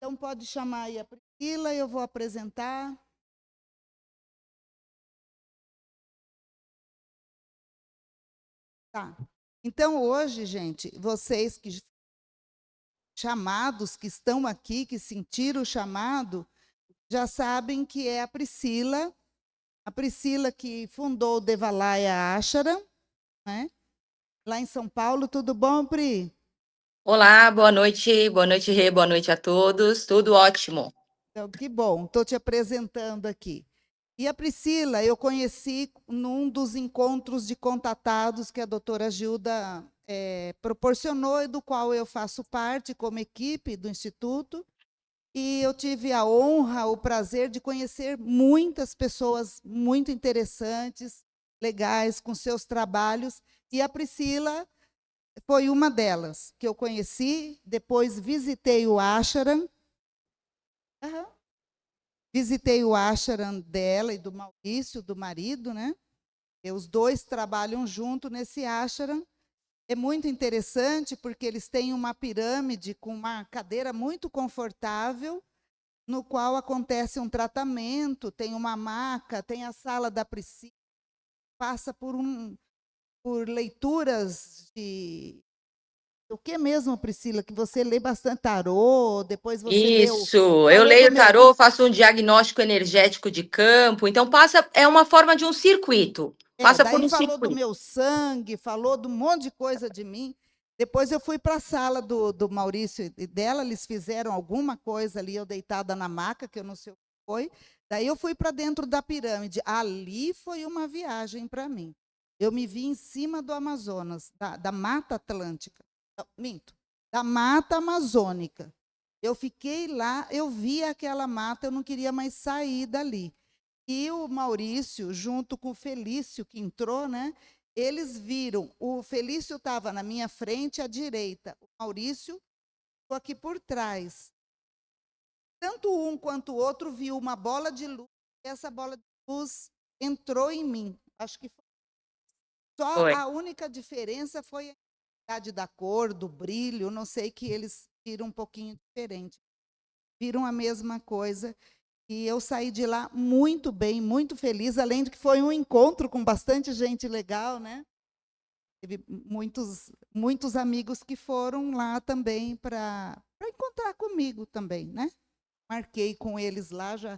Então, pode chamar aí a Priscila, eu vou apresentar. Tá. Então, hoje, gente, vocês que chamados, que estão aqui, que sentiram o chamado, já sabem que é a Priscila que fundou o Devalaya Ashram, né? Lá em São Paulo. Tudo bom, Pri? Olá, boa noite, Rê, boa noite a todos. Tudo ótimo. Então, que bom, estou te apresentando aqui. E a Priscila, eu conheci num dos encontros de contatados que a doutora Gilda proporcionou e do qual eu faço parte como equipe do Instituto. E eu tive a honra, o prazer de conhecer muitas pessoas muito interessantes, legais, com seus trabalhos. E a Priscila foi uma delas que eu conheci. Depois visitei o ashram. Aham. Visitei o ashram dela e do Maurício, do marido, né? E os dois trabalham junto nesse ashram. É muito interessante porque eles têm uma pirâmide com uma cadeira muito confortável, no qual acontece um tratamento, tem uma maca, tem a sala da Priscila, passa por leituras de... O que mesmo, Priscila? Que você lê bastante tarô, depois você lê o Isso, eu tarô do leio meu... tarô, faço um diagnóstico energético de campo, então é uma forma de um circuito. Passa por Daí um falou do circuito. meu sangue, falou de um monte de coisa de mim. Depois eu fui para a sala do Maurício e dela, eles fizeram alguma coisa ali, eu deitada na maca, que eu não sei o que foi. Daí eu fui para dentro da pirâmide. Ali foi uma viagem para mim. Eu me vi em cima do Amazonas, da Mata Atlântica. Não, minto, da Mata Amazônica. Eu fiquei lá, eu vi aquela mata, eu não queria mais sair dali. E o Maurício, junto com o Felício, que entrou, né? Eles viram, o Felício estava na minha frente, à direita, o Maurício ficou aqui por trás. Tanto um quanto o outro viu uma bola de luz, e essa bola de luz entrou em mim. Acho que só Foi. a única diferença foi a intensidade da cor, do brilho, não sei, que eles viram um pouquinho diferente. Viram a mesma coisa. E eu saí de lá muito bem, muito feliz, além de que foi um encontro com bastante gente legal, né? Teve muitos amigos que foram lá também para encontrar comigo também, né? Marquei com eles lá, já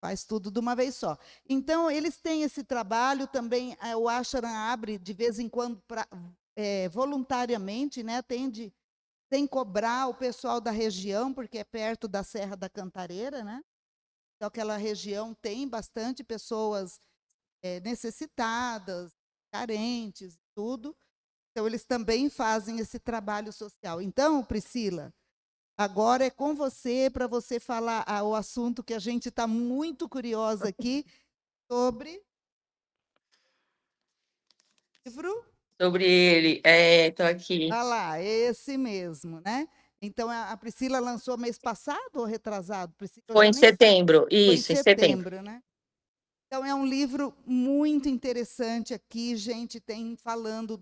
faz tudo de uma vez só. Então, eles têm esse trabalho também, o Ashram abre de vez em quando voluntariamente, né? Atende sem cobrar o pessoal da região, porque é perto da Serra da Cantareira, né? Então, aquela região tem bastante pessoas necessitadas, carentes, tudo. Então, eles também fazem esse trabalho social. Então, Priscila, agora é com você para você falar o assunto que a gente está muito curiosa aqui sobre livro. Sobre ele, tô aqui. Ah lá, esse mesmo, né? Então, a Priscila lançou mês passado ou retrasado? Priscila, eu Foi já em nem sei. setembro, Foi em isso, em setembro. setembro, né? Então, é um livro muito interessante aqui, gente, tem falando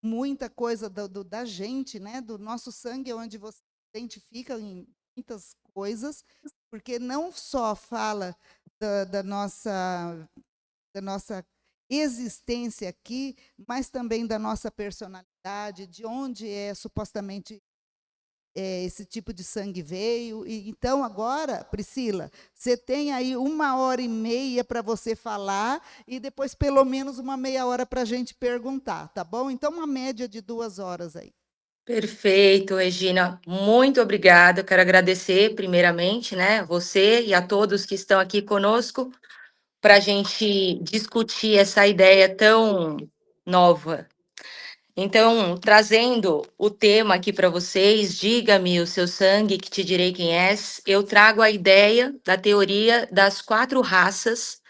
muita coisa da gente, né? Do nosso sangue, onde você se identifica em muitas coisas, porque não só fala da, da nossa, da nossa existência aqui, mas também da nossa personalidade, de onde supostamente esse tipo de sangue veio. E, então, agora, Priscila, você tem aí 1h30 para você falar e depois pelo menos uma meia hora para a gente perguntar, tá bom? Então, uma média de 2 horas aí. Perfeito, Regina. Muito obrigada. Quero agradecer, primeiramente, né, você e a todos que estão aqui conosco para a gente discutir essa ideia tão nova. Então, trazendo o tema aqui para vocês, diga-me o seu sangue que te direi quem és, eu trago a ideia da teoria das 4 raças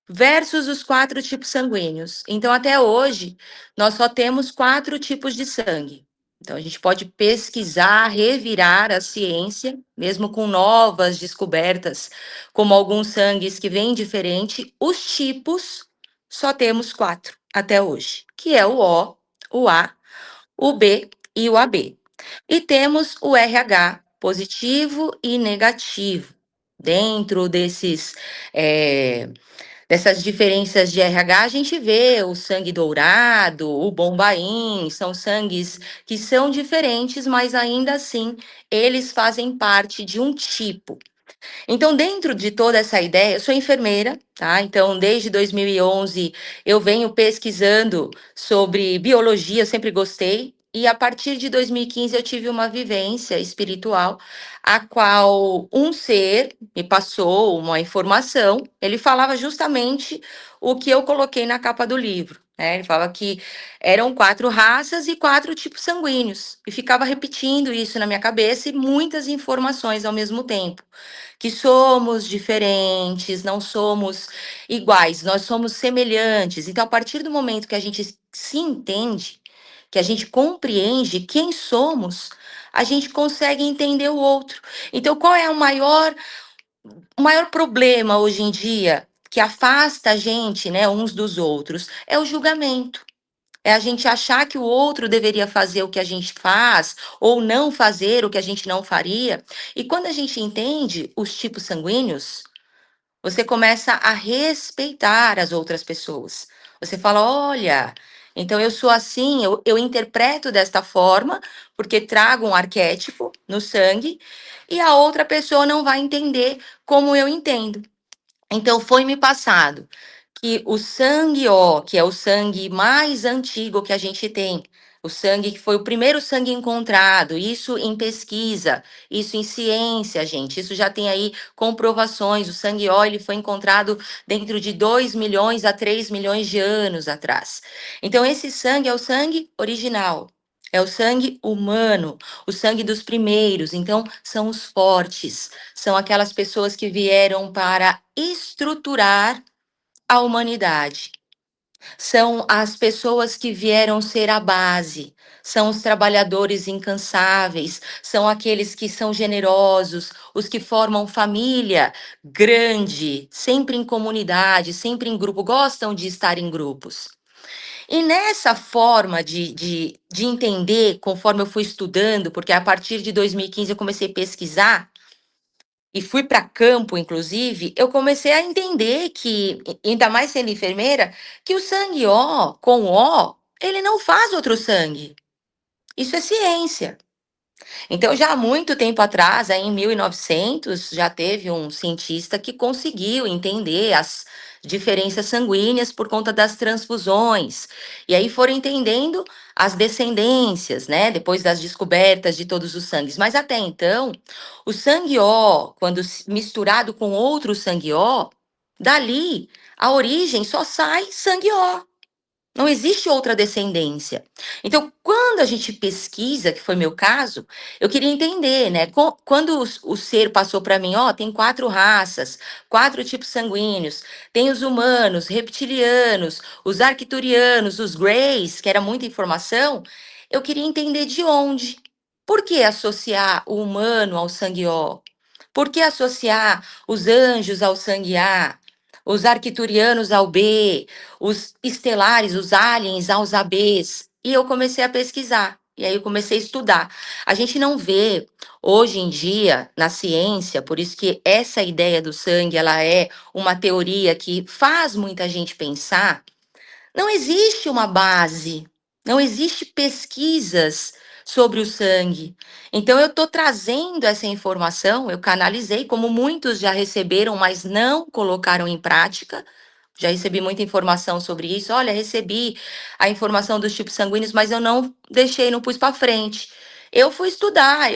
versus os 4 tipos sanguíneos. Então, até hoje, nós só temos 4 tipos de sangue. Então, a gente pode pesquisar, revirar a ciência, mesmo com novas descobertas, como alguns sangues que vêm diferente, os tipos só temos 4 até hoje, que é o O, o A, o B e o AB. E temos o RH, positivo e negativo. Dentro dessas diferenças de RH, a gente vê o sangue dourado, o bombaim, são sangues que são diferentes, mas ainda assim eles fazem parte de um tipo. Então, dentro de toda essa ideia, eu sou enfermeira, tá? Então, desde 2011, eu venho pesquisando sobre biologia, eu sempre gostei. E a partir de 2015, eu tive uma vivência espiritual, a qual um ser me passou uma informação. Ele falava justamente o que eu coloquei na capa do livro, né? Ele falava que eram 4 raças e 4 tipos sanguíneos. E ficava repetindo isso na minha cabeça e muitas informações ao mesmo tempo que somos diferentes, não somos iguais, nós somos semelhantes. Então, a partir do momento que a gente se entende, que a gente compreende quem somos, a gente consegue entender o outro. Então, qual é o maior problema hoje em dia que afasta a gente, né, uns dos outros? É o julgamento. É a gente achar que o outro deveria fazer o que a gente faz, ou não fazer o que a gente não faria. E quando a gente entende os tipos sanguíneos, você começa a respeitar as outras pessoas. Você fala: olha, então eu sou assim, eu interpreto desta forma, porque trago um arquétipo no sangue, e a outra pessoa não vai entender como eu entendo. Então, foi me passado que o sangue O, que é o sangue mais antigo que a gente tem, o sangue que foi o primeiro sangue encontrado, isso em pesquisa, isso em ciência, gente, isso já tem aí comprovações. O sangue O, ele foi encontrado dentro de 2 milhões a 3 milhões de anos atrás. Então, esse sangue é o sangue original. É o sangue humano, o sangue dos primeiros. Então, são os fortes, são aquelas pessoas que vieram para estruturar a humanidade. São as pessoas que vieram ser a base, são os trabalhadores incansáveis, são aqueles que são generosos, os que formam família grande, sempre em comunidade, sempre em grupo, gostam de estar em grupos. E nessa forma de entender, conforme eu fui estudando, porque a partir de 2015 eu comecei a pesquisar, e fui para campo, inclusive, eu comecei a entender que, ainda mais sendo enfermeira, que o sangue O, com O, ele não faz outro sangue. Isso é ciência. Então, já há muito tempo atrás, aí em 1900, já teve um cientista que conseguiu entender as diferenças sanguíneas por conta das transfusões. E aí foram entendendo as descendências, né? Depois das descobertas de todos os sangues. Mas até então, o sangue O, quando misturado com outro sangue O, dali a origem só sai sangue O. Não existe outra descendência. Então, quando a gente pesquisa, que foi meu caso, eu queria entender, né? Quando o ser passou para mim, ó, tem 4 raças, 4 tipos sanguíneos, tem os humanos, reptilianos, os arcturianos, os greys, que era muita informação, eu queria entender de onde. Por que associar o humano ao sangue O? Por que associar os anjos ao sangue A? Os arcturianos ao B, os estelares, os aliens aos ABs. E eu comecei a pesquisar. E aí eu comecei a estudar. A gente não vê hoje em dia na ciência, por isso que essa ideia do sangue, ela é uma teoria que faz muita gente pensar. Não existe uma base, não existe pesquisas sobre o sangue. Então eu estou trazendo essa informação, eu canalizei, como muitos já receberam, mas não colocaram em prática. Já recebi muita informação sobre isso. Olha, recebi a informação dos tipos sanguíneos, mas eu não deixei, não pus para frente. Eu fui estudar,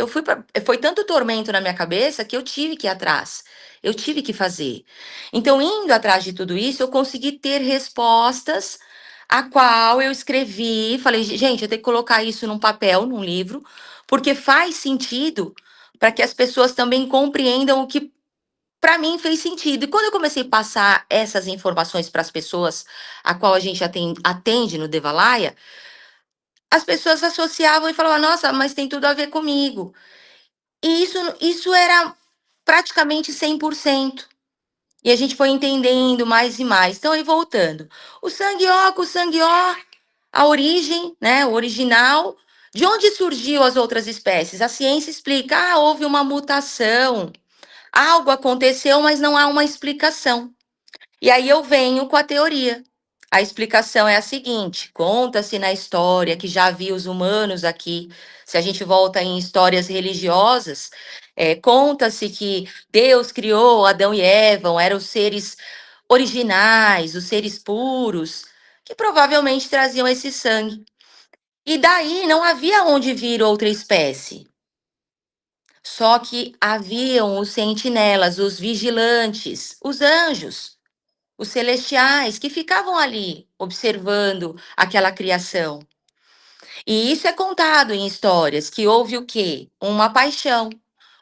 foi tanto tormento na minha cabeça que eu tive que ir atrás. Eu tive que fazer. Então, indo atrás de tudo isso, eu consegui ter respostas a qual eu escrevi, falei, gente, eu tenho que colocar isso num papel, num livro, porque faz sentido para que as pessoas também compreendam o que para mim fez sentido. E quando eu comecei a passar essas informações para as pessoas a qual a gente atende no Devalaia, as pessoas associavam e falavam, nossa, mas tem tudo a ver comigo. E isso era praticamente 100%. E a gente foi entendendo mais e mais. Então, aí voltando. O sangue O com o sangue O, a origem, né, o original, De onde surgiu as outras espécies? A ciência explica, houve uma mutação, algo aconteceu, mas não há uma explicação. E aí eu venho com a teoria. A explicação é a seguinte: conta-se na história que já havia os humanos aqui. Se a gente volta em histórias religiosas, conta-se que Deus criou Adão e Eva, eram os seres originais, os seres puros, que provavelmente traziam esse sangue. E daí não havia onde vir outra espécie. Só que haviam os sentinelas, os vigilantes, os anjos, os celestiais, que ficavam ali observando aquela criação. E isso é contado em histórias, que houve o quê? Uma paixão.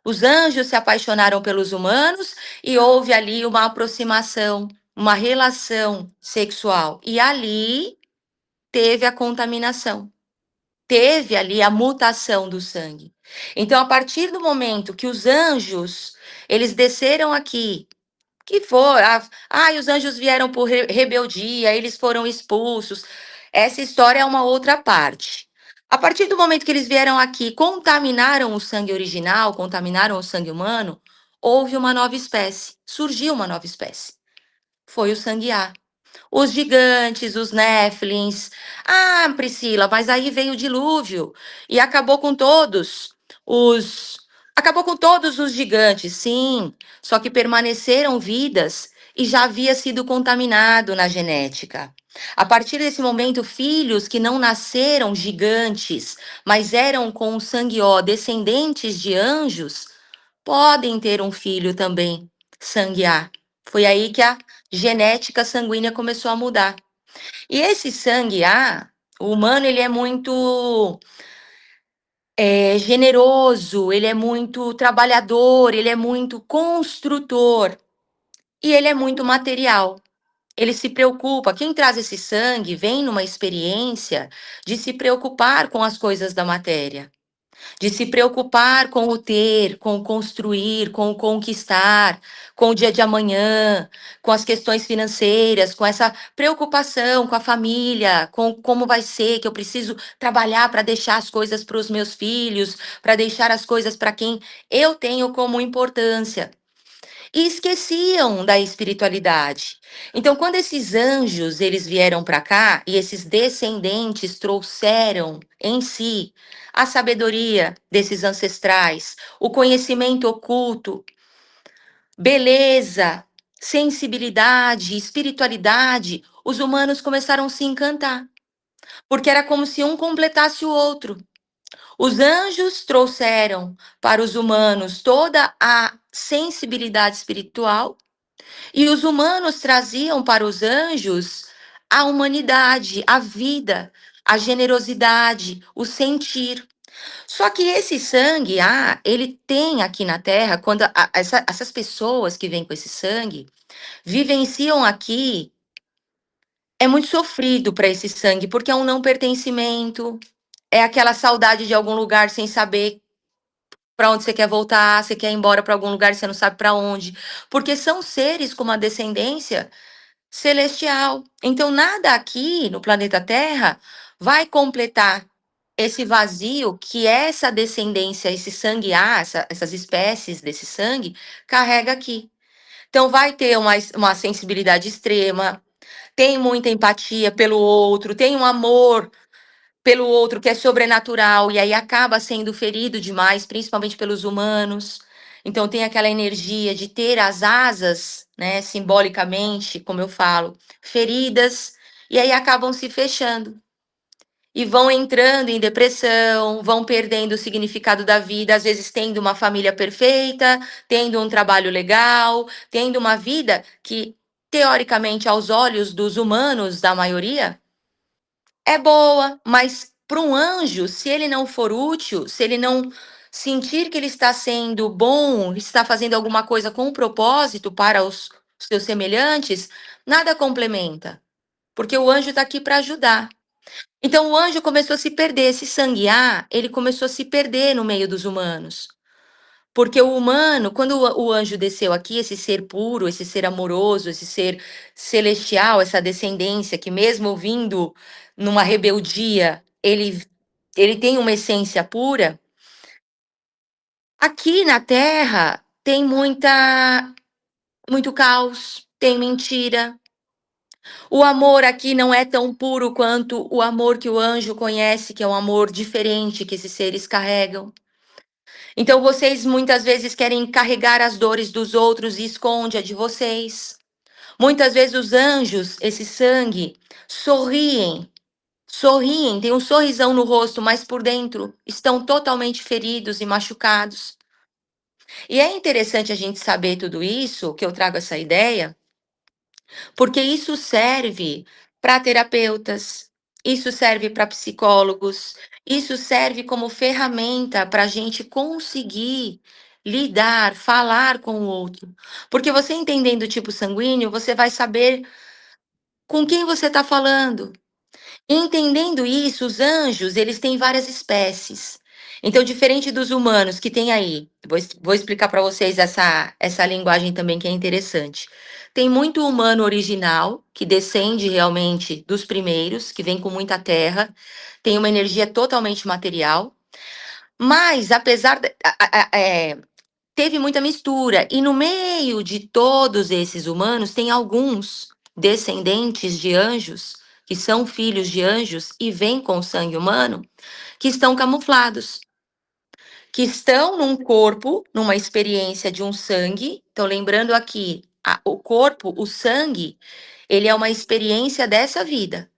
Os anjos se apaixonaram pelos humanos e houve ali uma aproximação, uma relação sexual. E ali teve a contaminação. Teve ali a mutação do sangue. Então, a partir do momento que os anjos, eles desceram aqui, que foi, os anjos vieram por rebeldia, eles foram expulsos. Essa história é uma outra parte. A partir do momento que eles vieram aqui, contaminaram o sangue original, contaminaram o sangue humano, houve uma nova espécie, surgiu uma nova espécie. Foi o sangue A. Os gigantes, os Néfilins. Ah, Priscila, mas aí veio o dilúvio e acabou com todos os. Acabou com todos os gigantes, sim. Só que permaneceram vidas e já havia sido contaminado na genética. A partir desse momento, filhos que não nasceram gigantes, mas eram com o sangue ó, descendentes de anjos, podem ter um filho também, sangue A. Foi aí que a genética sanguínea começou a mudar. E esse sangue A, o humano, ele é muito generoso, ele é muito trabalhador, ele é muito construtor e ele é muito material. Ele se preocupa. Quem traz esse sangue vem numa experiência de se preocupar com as coisas da matéria, de se preocupar com o ter, com o construir, com o conquistar, com o dia de amanhã, com as questões financeiras, com essa preocupação com a família, com como vai ser, que eu preciso trabalhar para deixar as coisas para os meus filhos, para deixar as coisas para quem eu tenho como importância. E esqueciam da espiritualidade. Então, quando esses anjos eles vieram para cá e esses descendentes trouxeram em si a sabedoria desses ancestrais, o conhecimento oculto, beleza, sensibilidade, espiritualidade, os humanos começaram a se encantar, porque era como se um completasse o outro. Os anjos trouxeram para os humanos toda a sensibilidade espiritual e os humanos traziam para os anjos a humanidade, a vida, a generosidade, o sentir. Só que esse sangue, ele tem aqui na Terra, quando essas pessoas que vêm com esse sangue vivenciam aqui, é muito sofrido para esse sangue, porque é um não pertencimento, é aquela saudade de algum lugar sem saber para onde você quer voltar, você quer ir embora para algum lugar e você não sabe para onde, porque são seres com uma descendência celestial. Então, nada aqui no planeta Terra vai completar esse vazio que essa descendência, esse sangue A, essas espécies desse sangue, carrega aqui. Então, vai ter uma sensibilidade extrema, tem muita empatia pelo outro, tem um amor pelo outro que é sobrenatural e aí acaba sendo ferido demais, principalmente pelos humanos. Então tem aquela energia de ter as asas, né, simbolicamente, como eu falo, feridas e aí acabam se fechando e vão entrando em depressão, vão perdendo o significado da vida, às vezes tendo uma família perfeita, tendo um trabalho legal, tendo uma vida que teoricamente aos olhos dos humanos, da maioria, é boa, mas para um anjo, se ele não for útil, se ele não sentir que ele está sendo bom, está fazendo alguma coisa com propósito para os seus semelhantes, nada complementa, porque o anjo está aqui para ajudar. Então o anjo começou a se perder, esse sanguear, ele começou a se perder no meio dos humanos. Porque o humano, quando o anjo desceu aqui, esse ser puro, esse ser amoroso, esse ser celestial, essa descendência que mesmo vindo numa rebeldia, ele ele tem uma essência pura. Aqui na Terra tem muito caos, tem mentira. O amor aqui não é tão puro quanto o amor que o anjo conhece, que é um amor diferente que esses seres carregam. Então vocês muitas vezes querem carregar as dores dos outros e esconde a de vocês. Muitas vezes os anjos, esse sangue, sorriem, sorriem, tem um sorrisão no rosto, mas por dentro estão totalmente feridos e machucados. E é interessante a gente saber tudo isso, que eu trago essa ideia, porque isso serve para terapeutas, isso serve para psicólogos, isso serve como ferramenta para a gente conseguir lidar, falar com o outro. Porque você entendendo o tipo sanguíneo, você vai saber com quem você está falando. Entendendo isso, os anjos, eles têm várias espécies. Então, diferente dos humanos que tem aí, vou explicar para vocês essa linguagem também que é interessante. Tem muito humano original, que descende realmente dos primeiros, que vem com muita terra, tem uma energia totalmente material, mas apesar teve muita mistura, e no meio de todos esses humanos, tem alguns descendentes de anjos, que são filhos de anjos e vêm com sangue humano, que estão camuflados, que estão num corpo, numa experiência de um sangue. Então, lembrando aqui, o corpo, o sangue, ele é uma experiência dessa vida.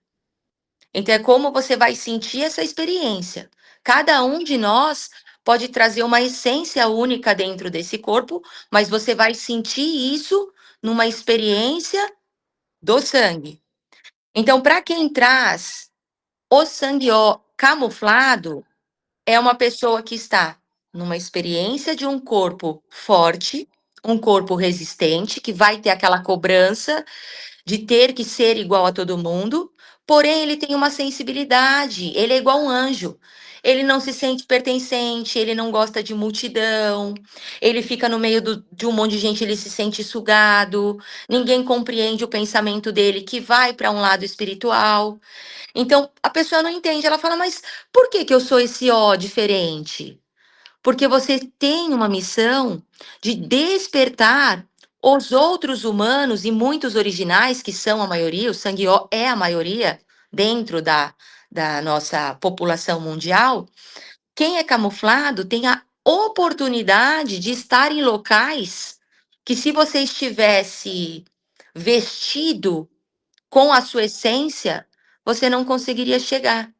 Então, é como você vai sentir essa experiência. Cada um de nós pode trazer uma essência única dentro desse corpo, mas você vai sentir isso numa experiência do sangue. Então, para quem traz o sangue camuflado, é uma pessoa que está numa experiência de um corpo forte, um corpo resistente, que vai ter aquela cobrança de ter que ser igual a todo mundo, porém ele tem uma sensibilidade, ele é igual um anjo. Ele não se sente pertencente, ele não gosta de multidão, ele fica no meio de um monte de gente, ele se sente sugado, ninguém compreende o pensamento dele que vai para um lado espiritual. Então a pessoa não entende, ela fala, mas por que que eu sou esse ó diferente? Porque você tem uma missão de despertar os outros humanos e muitos originais, que são a maioria, o sangue ó é a maioria dentro da nossa população mundial. Quem é camuflado tem a oportunidade de estar em locais que, se você estivesse vestido com a sua essência, você não conseguiria chegar.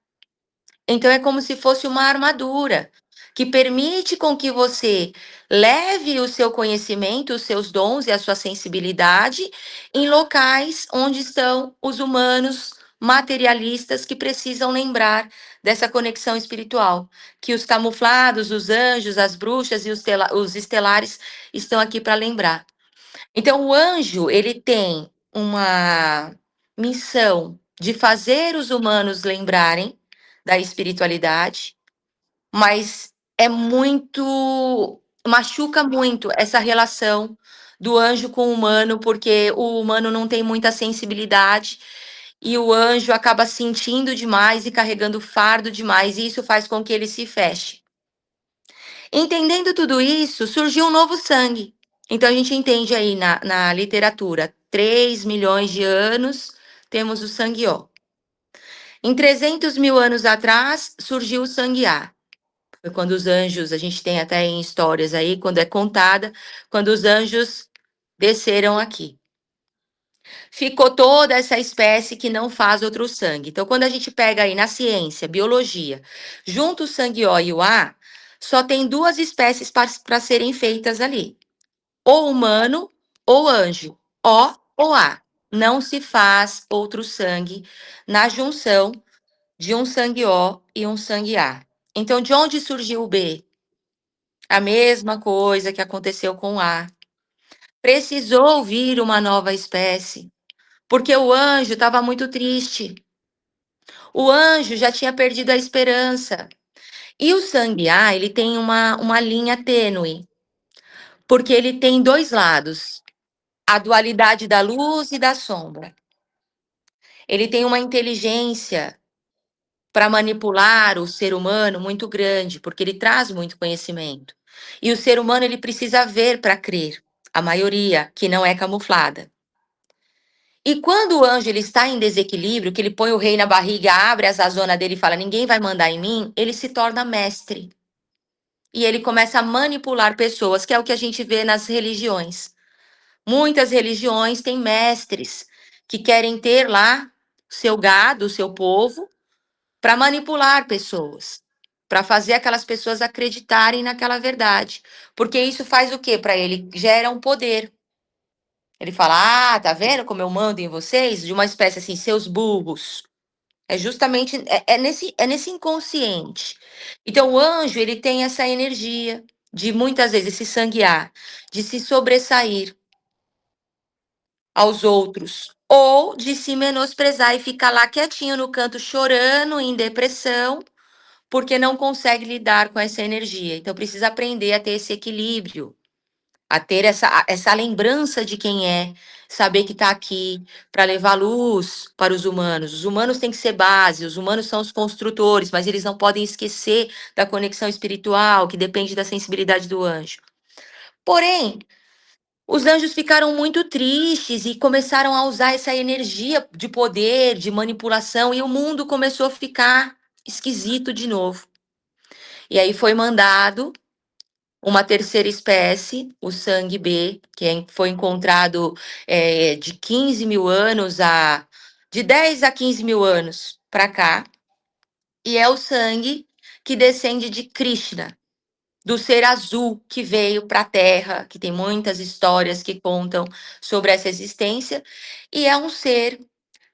Então é como se fosse uma armadura que permite com que você leve o seu conhecimento, os seus dons e a sua sensibilidade em locais onde estão os humanos materialistas que precisam lembrar dessa conexão espiritual, que os camuflados, os anjos, as bruxas e os estelares estão aqui para lembrar. Então o anjo, ele tem uma missão de fazer os humanos lembrarem da espiritualidade, mas é muito, machuca muito essa relação do anjo com o humano, porque o humano não tem muita sensibilidade e o anjo acaba sentindo demais e carregando fardo demais, e isso faz com que ele se feche. Entendendo tudo isso, surgiu um novo sangue. Então a gente entende aí na literatura, 3 milhões de anos, temos o sangue ó. Em 300 mil anos atrás, surgiu o sangue A. Foi quando os anjos, a gente tem até em histórias aí, quando é contada, quando os anjos desceram aqui. Ficou toda essa espécie que não faz outro sangue. Então, quando a gente pega aí na ciência, biologia, junto o sangue O e o A, só tem duas espécies para serem feitas ali: ou humano ou anjo, O ou A. Não se faz outro sangue na junção de um sangue O e um sangue A. Então, de onde surgiu o B? A mesma coisa que aconteceu com o A. Precisou vir uma nova espécie, porque o anjo estava muito triste. O anjo já tinha perdido a esperança. E o sangue A, ele tem uma linha tênue, porque ele tem dois lados, a dualidade da luz e da sombra. Ele tem uma inteligência para manipular o ser humano muito grande, porque ele traz muito conhecimento. E o ser humano ele precisa ver para crer, a maioria que não é camuflada. E quando o anjo ele está em desequilíbrio, que ele põe o rei na barriga, abre as azonas dele e fala: ninguém vai mandar em mim, ele se torna mestre. E ele começa a manipular pessoas, que é o que a gente vê nas religiões. Muitas religiões têm mestres que querem ter lá seu gado, seu povo, para manipular pessoas, para fazer aquelas pessoas acreditarem naquela verdade. Porque isso faz o quê para ele? Gera um poder. Ele fala: ah, tá vendo como eu mando em vocês? De uma espécie assim, seus burros. É justamente nesse inconsciente. Então, o anjo ele tem essa energia de muitas vezes se sanguear, de se sobressair aos outros, ou de se menosprezar e ficar lá quietinho no canto chorando, em depressão, porque não consegue lidar com essa energia. Então, precisa aprender a ter esse equilíbrio, a ter essa lembrança de quem é, saber que está aqui para levar luz para os humanos. Os humanos têm que ser base, os humanos são os construtores, mas eles não podem esquecer da conexão espiritual, que depende da sensibilidade do anjo. Porém, os anjos ficaram muito tristes e começaram a usar essa energia de poder, de manipulação, e o mundo começou a ficar esquisito de novo. E aí foi mandado uma terceira espécie, o sangue B, foi encontrado de 15 mil anos de 10 a 15 mil anos para cá, e é o sangue que descende de Krishna, do ser azul que veio para a Terra, que tem muitas histórias que contam sobre essa existência, e é um ser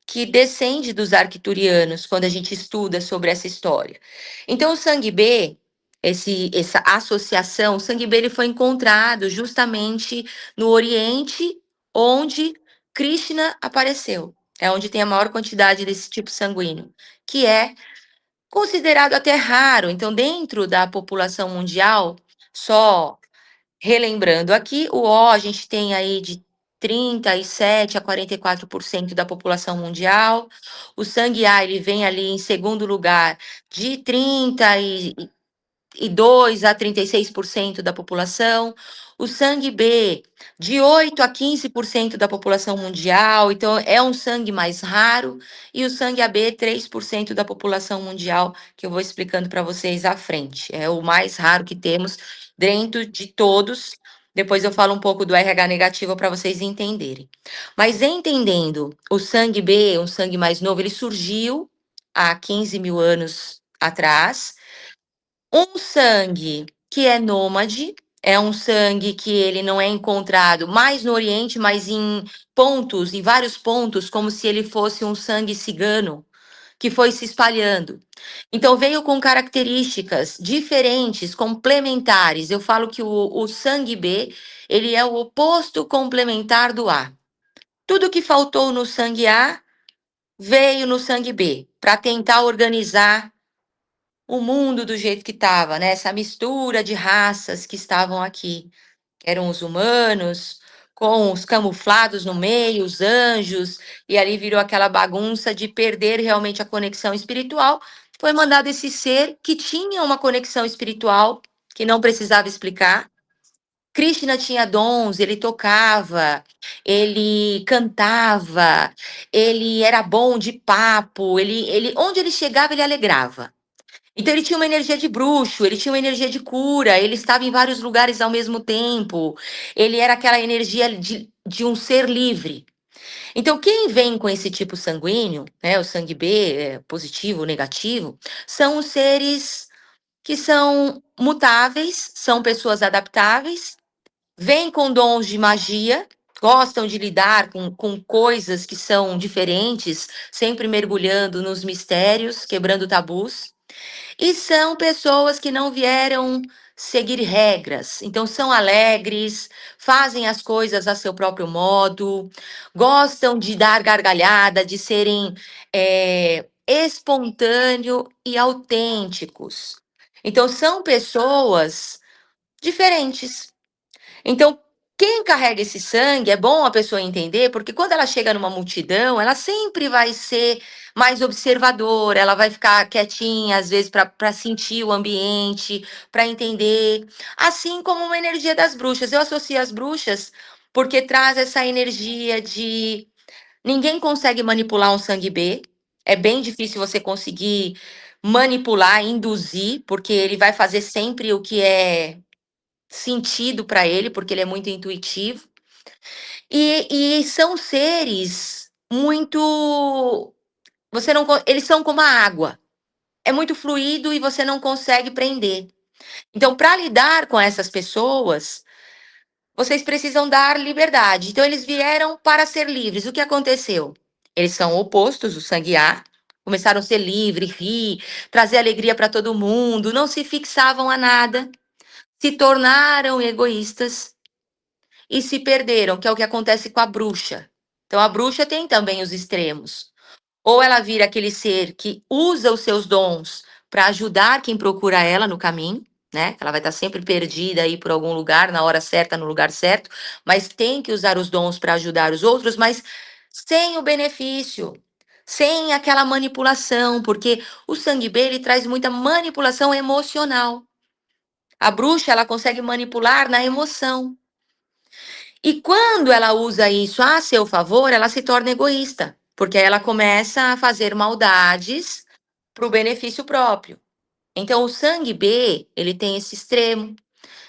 que descende dos arcturianos, quando a gente estuda sobre essa história. Então, o sangue B, essa associação, o sangue B ele foi encontrado justamente no Oriente, onde Krishna apareceu. É onde tem a maior quantidade desse tipo sanguíneo, que é considerado até raro. Então, dentro da população mundial, só relembrando aqui, o O a gente tem aí de 37 a 44% da população mundial. O sangue A ele vem ali em segundo lugar de 32 a 36% da população. O sangue B, de 8 a 15% da população mundial, então é um sangue mais raro. E o sangue AB, 3% da população mundial, que eu vou explicando para vocês à frente. É o mais raro que temos dentro de todos. Depois eu falo um pouco do RH negativo para vocês entenderem. Mas entendendo o sangue B, um sangue mais novo, ele surgiu há 15 mil anos atrás. Um sangue que é nômade, é um sangue que ele não é encontrado mais no Oriente, mas em pontos, em vários pontos, como se ele fosse um sangue cigano que foi se espalhando. Então veio com características diferentes, complementares. Eu falo que o sangue B, ele é o oposto complementar do A. Tudo que faltou no sangue A veio no sangue B, para tentar organizar o mundo do jeito que estava, né? Essa mistura de raças que estavam aqui, que eram os humanos, com os camuflados no meio, os anjos, e ali virou aquela bagunça de perder realmente a conexão espiritual. Foi mandado esse ser que tinha uma conexão espiritual, que não precisava explicar. Krishna tinha dons, ele tocava, ele cantava, ele era bom de papo, onde ele chegava, ele alegrava. Então ele tinha uma energia de bruxo, ele tinha uma energia de cura, ele estava em vários lugares ao mesmo tempo. Ele era aquela energia de um ser livre. Então quem vem com esse tipo sanguíneo, né, o sangue B, positivo, negativo, são os seres que são mutáveis, são pessoas adaptáveis, vêm com dons de magia, gostam de lidar com coisas que são diferentes, sempre mergulhando nos mistérios, quebrando tabus. E são pessoas que não vieram seguir regras, então são alegres, fazem as coisas a seu próprio modo, gostam de dar gargalhada, de serem espontâneos e autênticos. Então são pessoas diferentes. Então Quem carrega esse sangue, é bom a pessoa entender, porque quando ela chega numa multidão, ela sempre vai ser mais observadora, ela vai ficar quietinha, às vezes, para sentir o ambiente, para entender. Assim como uma energia das bruxas. Eu associo as bruxas porque traz essa energia de ninguém consegue manipular um sangue B. É bem difícil você conseguir manipular, induzir, porque ele vai fazer sempre o que é sentido para ele, porque ele é muito intuitivo. E são seres muito. Você não, eles são como a água. É muito fluido e você não consegue prender. Então, para lidar com essas pessoas, vocês precisam dar liberdade. Então, eles vieram para ser livres. O que aconteceu? Eles são opostos, o sangue A. Começaram a ser livres, rir, trazer alegria para todo mundo, não se fixavam a nada, se tornaram egoístas e se perderam, que é o que acontece com a bruxa. Então, a bruxa tem também os extremos. Ou ela vira aquele ser que usa os seus dons para ajudar quem procura ela no caminho, né? Ela vai estar sempre perdida aí por algum lugar, na hora certa, no lugar certo, mas tem que usar os dons para ajudar os outros, mas sem o benefício, sem aquela manipulação, porque o sangue B ele traz muita manipulação emocional. A bruxa ela consegue manipular na emoção. E quando ela usa isso a seu favor, ela se torna egoísta, porque aí ela começa a fazer maldades para o benefício próprio. Então, o sangue B, ele tem esse extremo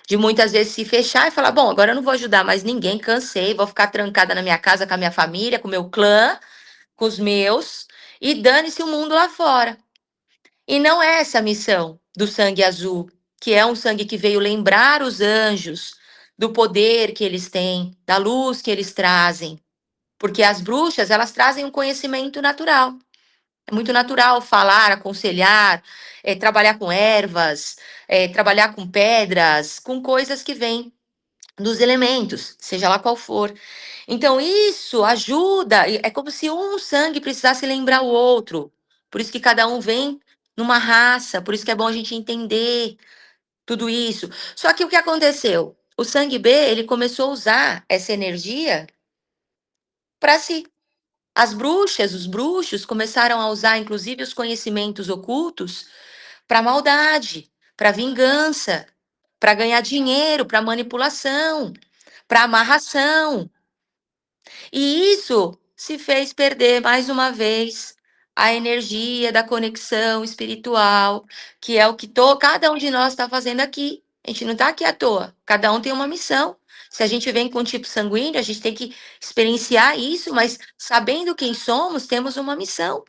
de muitas vezes se fechar e falar: bom, agora eu não vou ajudar mais ninguém, cansei, vou ficar trancada na minha casa com a minha família, com o meu clã, com os meus, e dane-se o mundo lá fora. E não é essa a missão do sangue azul, que é um sangue que veio lembrar os anjos do poder que eles têm, da luz que eles trazem. Porque as bruxas, elas trazem um conhecimento natural. É muito natural falar, aconselhar, trabalhar com ervas, trabalhar com pedras, com coisas que vêm dos elementos, seja lá qual for. Então, isso ajuda, é como se um sangue precisasse lembrar o outro. Por isso que cada um vem numa raça, por isso que é bom a gente entender tudo isso. Só que o que aconteceu? O sangue B, ele começou a usar essa energia para si. As bruxas, os bruxos começaram a usar, inclusive, os conhecimentos ocultos para maldade, para vingança, para ganhar dinheiro, para manipulação, para amarração. E isso se fez perder mais uma vez a energia da conexão espiritual, que é o que cada um de nós está fazendo aqui. A gente não está aqui à toa, cada um tem uma missão. Se a gente vem com um tipo sanguíneo, a gente tem que experienciar isso, mas sabendo quem somos, temos uma missão.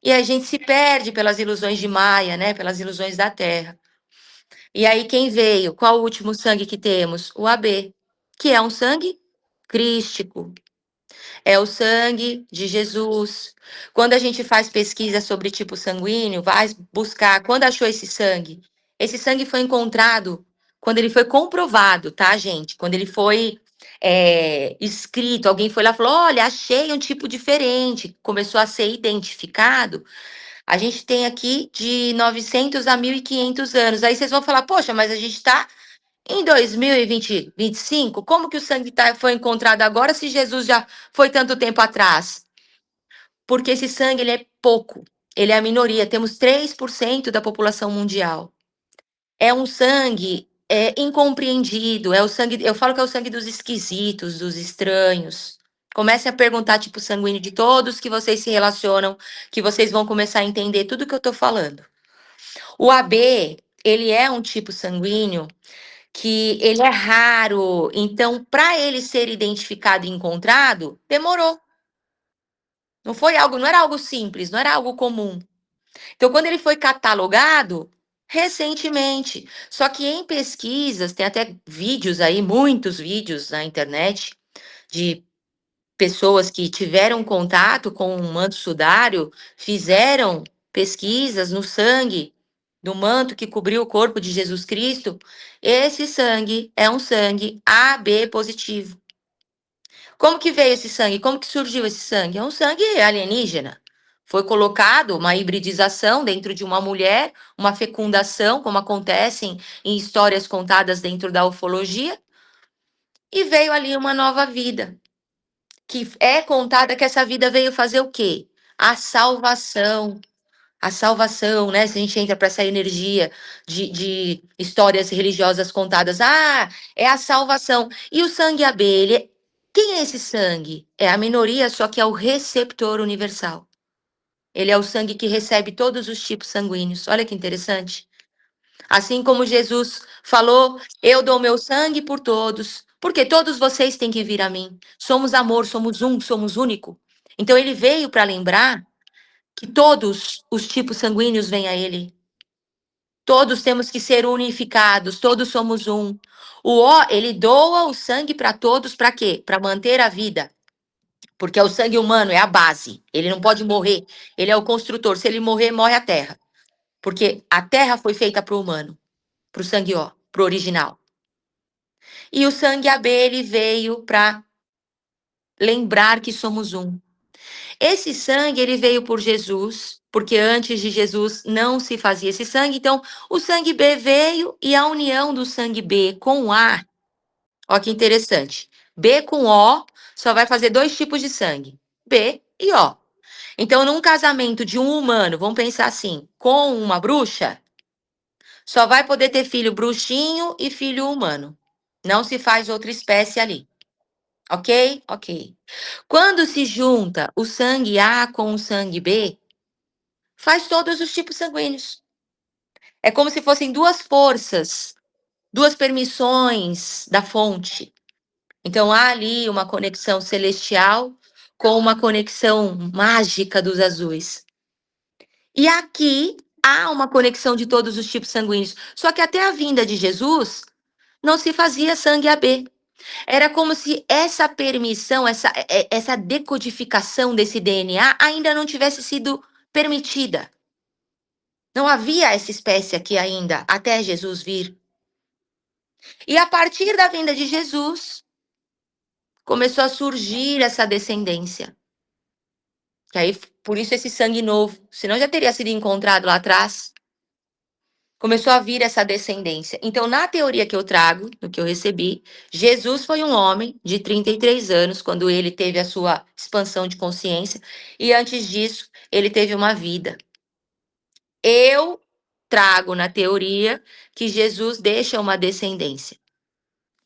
E a gente se perde pelas ilusões de Maia, né? Pelas ilusões da Terra. E aí, quem veio? Qual o último sangue que temos? O AB, que é um sangue crístico. É o sangue de Jesus. Quando a gente faz pesquisa sobre tipo sanguíneo, vai buscar quando achou esse sangue. Esse sangue foi encontrado quando ele foi comprovado, tá, gente? Quando ele foi escrito, alguém foi lá e falou: olha, achei um tipo diferente, começou a ser identificado. A gente tem aqui de 900 a 1.500 anos. Aí vocês vão falar: poxa, mas a gente está em 2020, 25, como que o sangue foi encontrado agora se Jesus já foi tanto tempo atrás? Porque esse sangue ele é pouco, ele é a minoria, temos 3% da população mundial. É um sangue incompreendido, é o sangue, eu falo que é o sangue dos esquisitos, dos estranhos. Comecem a perguntar tipo sanguíneo de todos que vocês se relacionam, que vocês vão começar a entender tudo que eu tô falando. O AB, ele é um tipo sanguíneo que ele é raro, então para ele ser identificado e encontrado, demorou. Não foi algo, não era algo simples, não era algo comum. Então quando ele foi catalogado recentemente, só que em pesquisas, tem até vídeos aí, muitos vídeos na internet de pessoas que tiveram contato com um manto sudário, fizeram pesquisas no sangue do manto que cobriu o corpo de Jesus Cristo. Esse sangue é um sangue AB positivo. Como que veio esse sangue? Como que surgiu esse sangue? É um sangue alienígena. Foi colocado uma hibridização dentro de uma mulher, uma fecundação, como acontecem em histórias contadas dentro da ufologia, e veio ali uma nova vida, que é contada que essa vida veio fazer o quê? A salvação. A salvação, né? Se a gente entra para essa energia de histórias religiosas contadas, é a salvação. E o sangue abelha, quem é esse sangue? É a minoria, só que é o receptor universal. Ele é o sangue que recebe todos os tipos sanguíneos. Olha que interessante. Assim como Jesus falou, eu dou meu sangue por todos, porque todos vocês têm que vir a mim. Somos amor, somos um, somos único. Então ele veio para lembrar que todos os tipos sanguíneos vêm a ele. Todos temos que ser unificados, todos somos um. O O, ele doa o sangue para todos, para quê? Para manter a vida. Porque o sangue humano é a base. Ele não pode morrer. Ele é o construtor. Se ele morrer, morre a terra. Porque a terra foi feita para o humano, para o sangue O, para o original. E o sangue AB, ele veio para lembrar que somos um. Esse sangue, ele veio por Jesus, porque antes de Jesus não se fazia esse sangue. Então, o sangue B veio e a união do sangue B com o A, ó que interessante. B com O só vai fazer dois tipos de sangue, B e O. Então, num casamento de um humano, vamos pensar assim, com uma bruxa, só vai poder ter filho bruxinho e filho humano. Não se faz outra espécie ali. Ok? Ok. Quando se junta o sangue A com o sangue B, faz todos os tipos sanguíneos. É como se fossem duas forças, duas permissões da fonte. Então há ali uma conexão celestial com uma conexão mágica dos azuis. E aqui há uma conexão de todos os tipos sanguíneos. Só que até a vinda de Jesus não se fazia sangue AB. Era como se essa permissão, essa decodificação desse DNA ainda não tivesse sido permitida. Não havia essa espécie aqui ainda, até Jesus vir. E a partir da vinda de Jesus, começou a surgir essa descendência. Que aí, por isso esse sangue novo, senão já teria sido encontrado lá atrás. Começou a vir essa descendência. Então, na teoria que eu trago, no que eu recebi, Jesus foi um homem de 33 anos, quando ele teve a sua expansão de consciência, e antes disso, ele teve uma vida. Eu trago na teoria que Jesus deixa uma descendência.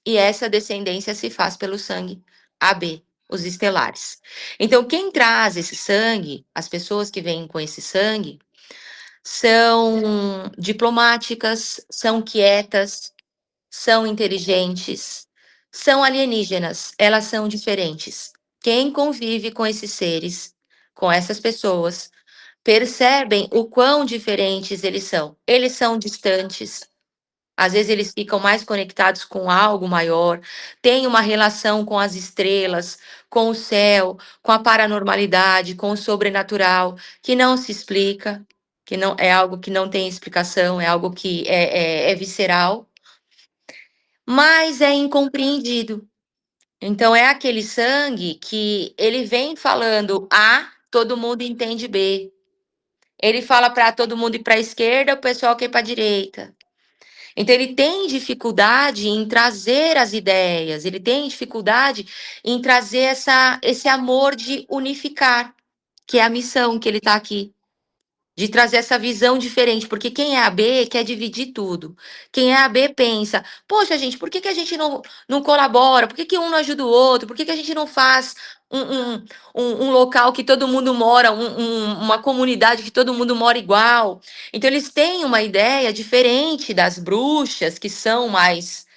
E essa descendência se faz pelo sangue AB, os estelares. Então, quem traz esse sangue, as pessoas que vêm com esse sangue, são diplomáticas, são quietas, são inteligentes, são alienígenas, elas são diferentes. Quem convive com esses seres, com essas pessoas, percebem o quão diferentes eles são. Eles são distantes, às vezes eles ficam mais conectados com algo maior, têm uma relação com as estrelas, com o céu, com a paranormalidade, com o sobrenatural, que não se explica, que não é algo que não tem explicação, é algo que é visceral, mas é incompreendido. Então é aquele sangue que ele vem falando A, todo mundo entende B. Ele fala para todo mundo ir para a esquerda, o pessoal quer ir para a direita. Então, ele tem dificuldade em trazer as ideias, ele tem dificuldade em trazer esse amor de unificar, que é a missão que ele está aqui. De trazer essa visão diferente, porque quem é AB quer dividir tudo. Quem é AB pensa, poxa, gente, por que a gente não colabora? Por que um não ajuda o outro? Por que a gente não faz um local que todo mundo mora, uma comunidade que todo mundo mora igual? Então, eles têm uma ideia diferente das bruxas, que são mais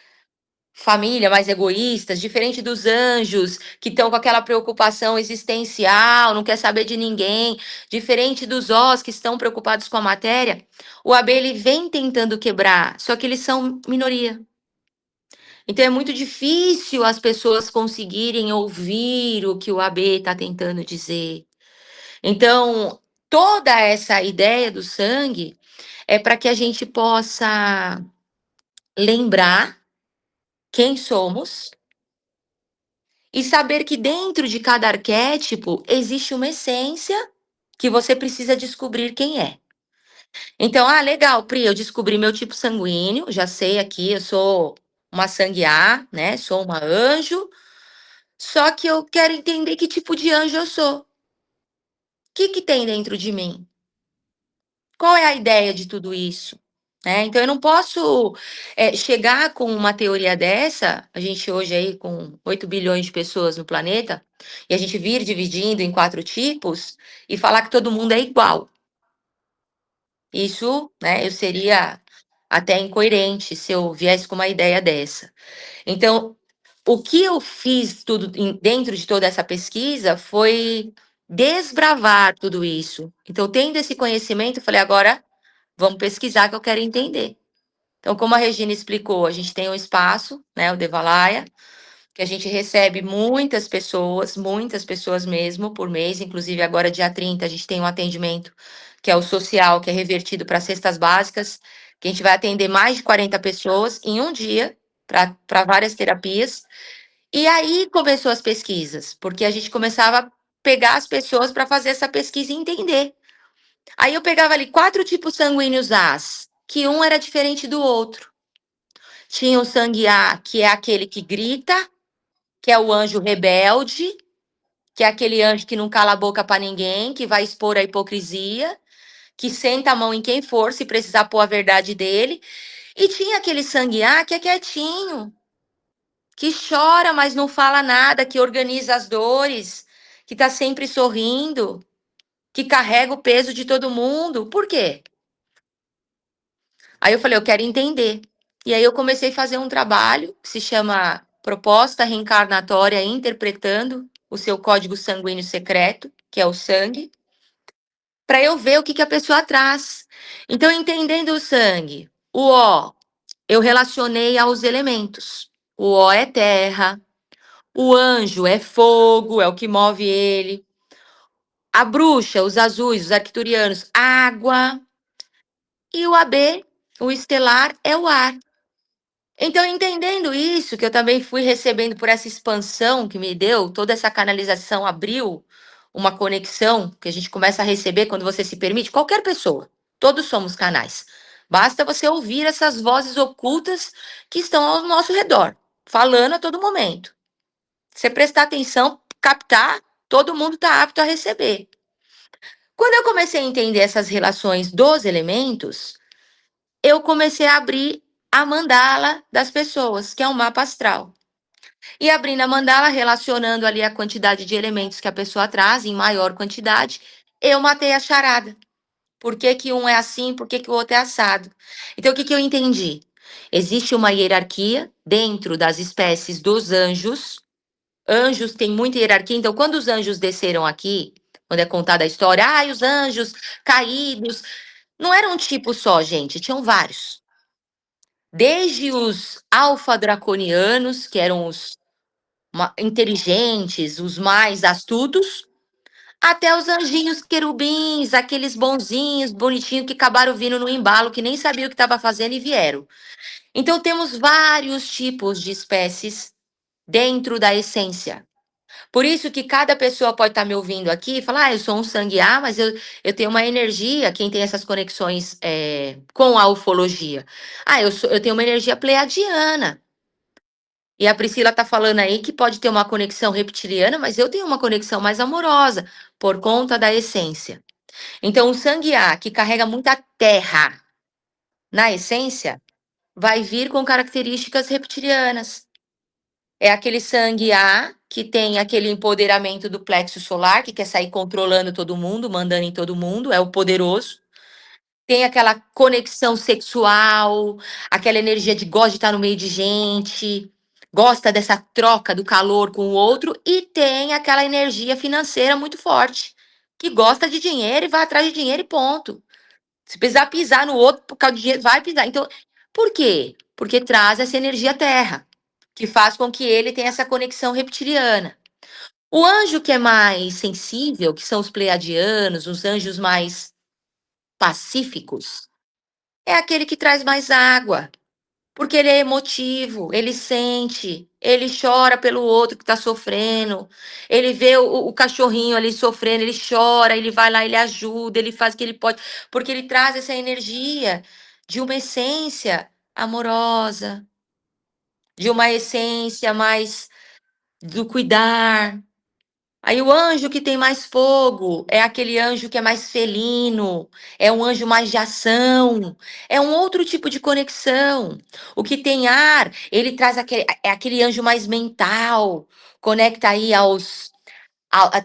família, mais egoístas, diferente dos anjos, que estão com aquela preocupação existencial, não quer saber de ninguém, diferente dos Os, que estão preocupados com a matéria, o AB ele vem tentando quebrar, só que eles são minoria. Então é muito difícil as pessoas conseguirem ouvir o que o AB está tentando dizer. Então, toda essa ideia do sangue é para que a gente possa lembrar quem somos, e saber que dentro de cada arquétipo existe uma essência que você precisa descobrir quem é. Então, legal, Pri, eu descobri meu tipo sanguíneo, já sei aqui, eu sou uma sangueá, né? Sou uma anjo, só que eu quero entender que tipo de anjo eu sou. O que tem dentro de mim? Qual é a ideia de tudo isso? Né? Então eu não posso chegar com uma teoria dessa, a gente hoje aí com 8 bilhões de pessoas no planeta, e a gente vir dividindo em 4 tipos e falar que todo mundo é igual. Isso, né, eu seria até incoerente se eu viesse com uma ideia dessa. Então, o que eu fiz tudo dentro de toda essa pesquisa foi desbravar tudo isso. Então, tendo esse conhecimento, eu falei, agora vamos pesquisar que eu quero entender. Então, como a Regina explicou, a gente tem um espaço, né, o Devalaia, que a gente recebe muitas pessoas mesmo por mês, inclusive agora dia 30 a gente tem um atendimento que é o social, que é revertido para cestas básicas, que a gente vai atender mais de 40 pessoas em um dia para várias terapias. E aí começou as pesquisas, porque a gente começava a pegar as pessoas para fazer essa pesquisa e entender. Aí eu pegava ali 4 tipos sanguíneos As, que um era diferente do outro. Tinha o sangue A, que é aquele que grita, que é o anjo rebelde, que é aquele anjo que não cala a boca para ninguém, que vai expor a hipocrisia, que senta a mão em quem for, se precisar pôr a verdade dele. E tinha aquele sangue A que é quietinho, que chora, mas não fala nada, que organiza as dores, que tá sempre sorrindo, que carrega o peso de todo mundo. Por quê? Aí eu falei, eu quero entender. E aí eu comecei a fazer um trabalho que se chama Proposta Reencarnatória Interpretando o seu código sanguíneo secreto, que é o sangue, para eu ver o que a pessoa traz. Então, entendendo o sangue, o O, eu relacionei aos elementos. O O é terra, o anjo é fogo, é o que move ele. A bruxa, os azuis, os arcturianos, água. E o AB, o estelar, é o ar. Então, entendendo isso, que eu também fui recebendo por essa expansão que me deu, toda essa canalização abriu uma conexão que a gente começa a receber quando você se permite, qualquer pessoa, todos somos canais. Basta você ouvir essas vozes ocultas que estão ao nosso redor, falando a todo momento. Você prestar atenção, captar, todo mundo está apto a receber. Quando eu comecei a entender essas relações dos elementos, eu comecei a abrir a mandala das pessoas, que é um mapa astral. E abrindo a mandala, relacionando ali a quantidade de elementos que a pessoa traz, em maior quantidade, eu matei a charada. Por que que um é assim, por que que o outro é assado? Então, o que que eu entendi? Existe uma hierarquia dentro das espécies dos anjos. Anjos têm muita hierarquia, então quando os anjos desceram aqui, quando é contada a história, os anjos caídos, não era um tipo só, gente, tinham vários. Desde os alfa-draconianos, que eram os inteligentes, os mais astutos, até os anjinhos querubins, aqueles bonzinhos, bonitinhos, que acabaram vindo no embalo, que nem sabiam o que estava fazendo e vieram. Então, temos vários tipos de espécies dentro da essência. Por isso que cada pessoa pode estar me ouvindo aqui e falar, eu sou um sangue A, mas eu tenho uma energia, quem tem essas conexões com a ufologia. Eu tenho uma energia pleiadiana. E a Priscila está falando aí que pode ter uma conexão reptiliana, mas eu tenho uma conexão mais amorosa, por conta da essência. Então, o sangue A, que carrega muita terra na essência, vai vir com características reptilianas. É aquele sangue A que tem aquele empoderamento do plexo solar, que quer sair controlando todo mundo, mandando em todo mundo, é o poderoso. Tem aquela conexão sexual, aquela energia de gosta de estar no meio de gente, gosta dessa troca do calor com o outro, e tem aquela energia financeira muito forte, que gosta de dinheiro e vai atrás de dinheiro e ponto. Se precisar pisar no outro por causa de dinheiro, vai pisar. Então, por quê? Porque traz essa energia terra, que faz com que ele tenha essa conexão reptiliana. O anjo que é mais sensível, que são os pleiadianos, os anjos mais pacíficos, é aquele que traz mais água, porque ele é emotivo, ele sente, ele chora pelo outro que está sofrendo, ele vê o cachorrinho ali sofrendo, ele chora, ele vai lá, ele ajuda, ele faz o que ele pode, porque ele traz essa energia de uma essência amorosa, de uma essência mais do cuidar. Aí o anjo que tem mais fogo é aquele anjo que é mais felino, é um anjo mais de ação, é um outro tipo de conexão. O que tem ar, ele traz aquele anjo mais mental, conecta aí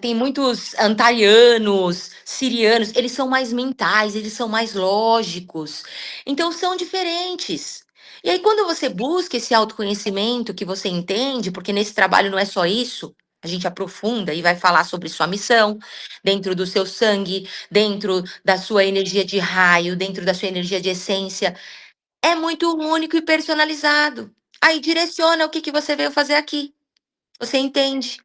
tem muitos antarianos, sirianos, eles são mais mentais, eles são mais lógicos. Então são diferentes. E aí, quando você busca esse autoconhecimento que você entende, porque nesse trabalho não é só isso, a gente aprofunda e vai falar sobre sua missão, dentro do seu sangue, dentro da sua energia de raio, dentro da sua energia de essência. É muito único e personalizado. Aí direciona o que que você veio fazer aqui. Você entende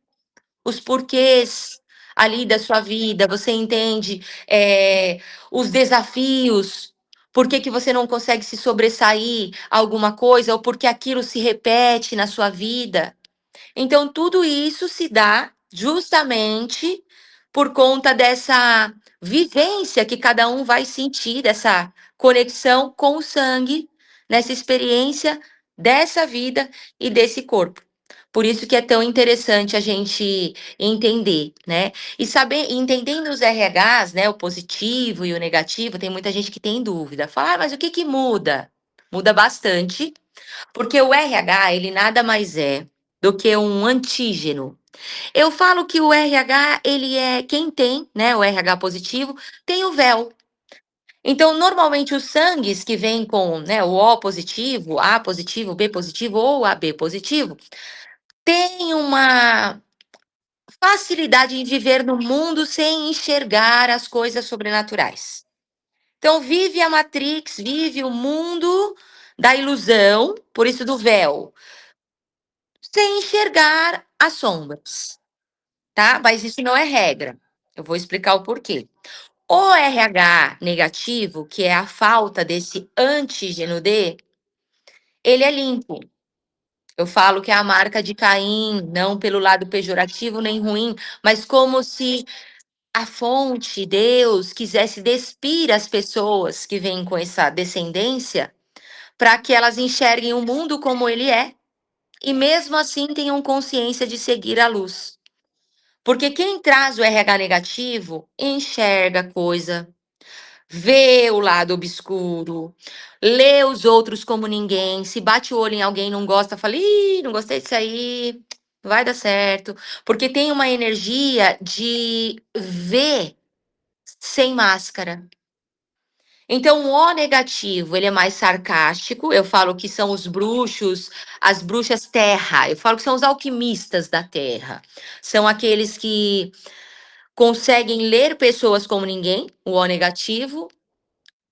os porquês ali da sua vida, você entende os desafios, por que que você não consegue se sobressair a alguma coisa, ou porque aquilo se repete na sua vida. Então, tudo isso se dá justamente por conta dessa vivência que cada um vai sentir, dessa conexão com o sangue, nessa experiência dessa vida e desse corpo. Por isso que é tão interessante a gente entender, né? E saber, entendendo os RHs, né, o positivo e o negativo, tem muita gente que tem dúvida. Fala, mas o que que muda? Muda bastante, porque o RH, ele nada mais é do que um antígeno. Eu falo que o RH, ele é quem tem, né, o RH positivo, tem o véu. Então, normalmente os sangues que vêm com, né, o O positivo, A positivo, B positivo ou AB positivo, tem uma facilidade em viver no mundo sem enxergar as coisas sobrenaturais. Então, vive a Matrix, vive o mundo da ilusão, por isso do véu, sem enxergar as sombras, tá? Mas isso não é regra. Eu vou explicar o porquê. O RH negativo, que é a falta desse antígeno D, ele é limpo. Eu falo que é a marca de Caim, não pelo lado pejorativo nem ruim, mas como se a fonte, Deus, quisesse despir as pessoas que vêm com essa descendência para que elas enxerguem o mundo como ele é e mesmo assim tenham consciência de seguir a luz. Porque quem traz o RH negativo enxerga coisa, vê o lado obscuro, lê os outros como ninguém, se bate o olho em alguém, não gosta, fala, ih, não gostei disso aí, não vai dar certo. Porque tem uma energia de ver sem máscara. Então, o O negativo, ele é mais sarcástico. Eu falo que são os bruxos, as bruxas terra. Eu falo que são os alquimistas da terra. São aqueles que conseguem ler pessoas como ninguém, o O negativo.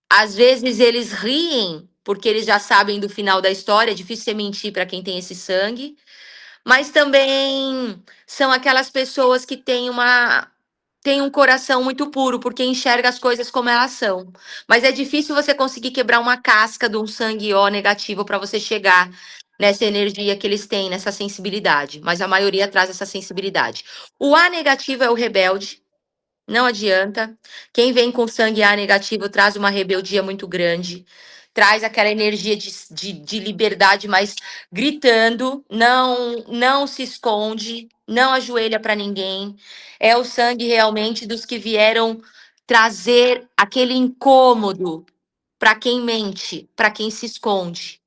Às vezes eles riem, porque eles já sabem do final da história. É difícil você mentir para quem tem esse sangue. Mas também são aquelas pessoas que têm um coração muito puro, porque enxerga as coisas como elas são. Mas é difícil você conseguir quebrar uma casca de um sangue O negativo para você chegar nessa energia que eles têm, nessa sensibilidade. Mas a maioria traz essa sensibilidade. O A negativo é o rebelde. Não adianta. Quem vem com sangue A negativo traz uma rebeldia muito grande, traz aquela energia de liberdade, mas gritando, não se esconde, não ajoelha para ninguém. É o sangue realmente dos que vieram trazer aquele incômodo para quem mente, para quem se esconde.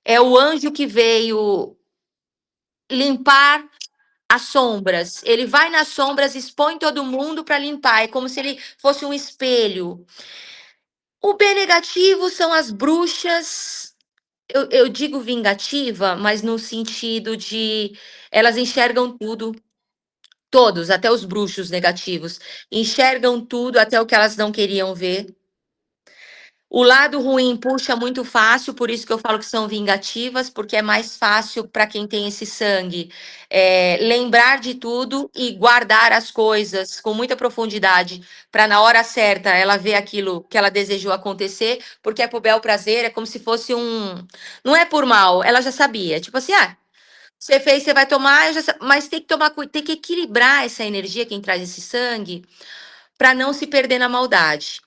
É o anjo que veio limpar as sombras. Ele vai nas sombras, expõe todo mundo para limpar. É como se ele fosse um espelho. O B negativo são as bruxas. Eu digo vingativa, mas no sentido de elas enxergam tudo. Todos, até os bruxos negativos, enxergam tudo, até o que elas não queriam ver. O lado ruim puxa muito fácil, por isso que eu falo que são vingativas, porque é mais fácil para quem tem esse sangue lembrar de tudo e guardar as coisas com muita profundidade, para na hora certa ela ver aquilo que ela desejou acontecer, porque é pro bel prazer, é como se fosse um. Não é por mal, ela já sabia. Tipo assim, você fez, você vai tomar, mas tem que tomar, tem que equilibrar essa energia, quem traz esse sangue, para não se perder na maldade.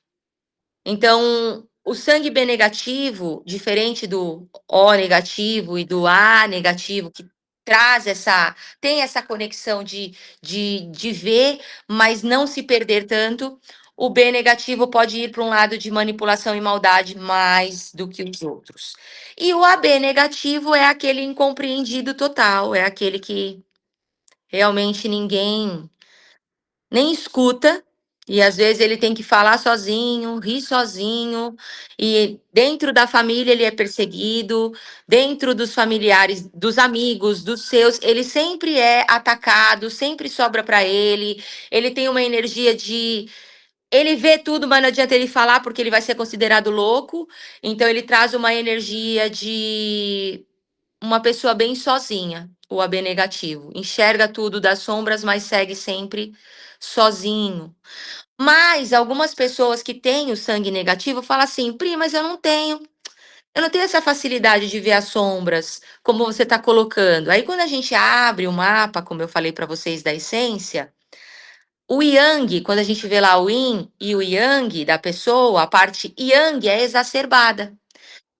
Então, o sangue B negativo, diferente do O negativo e do A negativo, que traz tem essa conexão de ver, mas não se perder tanto. O B negativo pode ir para um lado de manipulação e maldade mais do que os outros. E o AB negativo é aquele incompreendido total, é aquele que realmente ninguém nem escuta, e às vezes ele tem que falar sozinho, rir sozinho, e dentro da família ele é perseguido, dentro dos familiares, dos amigos, dos seus, ele sempre é atacado, sempre sobra para ele tem uma energia de. Ele vê tudo, mas não adianta ele falar porque ele vai ser considerado louco, então ele traz uma energia de uma pessoa bem sozinha, o AB negativo. Enxerga tudo das sombras, mas segue sempre sozinho. Mas algumas pessoas que têm o sangue negativo falam assim: Pri, mas eu não tenho. Eu não tenho essa facilidade de ver as sombras, como você está colocando. Aí, quando a gente abre o mapa, como eu falei para vocês da essência, o Yang, quando a gente vê lá o Yin e o Yang da pessoa, a parte Yang é exacerbada,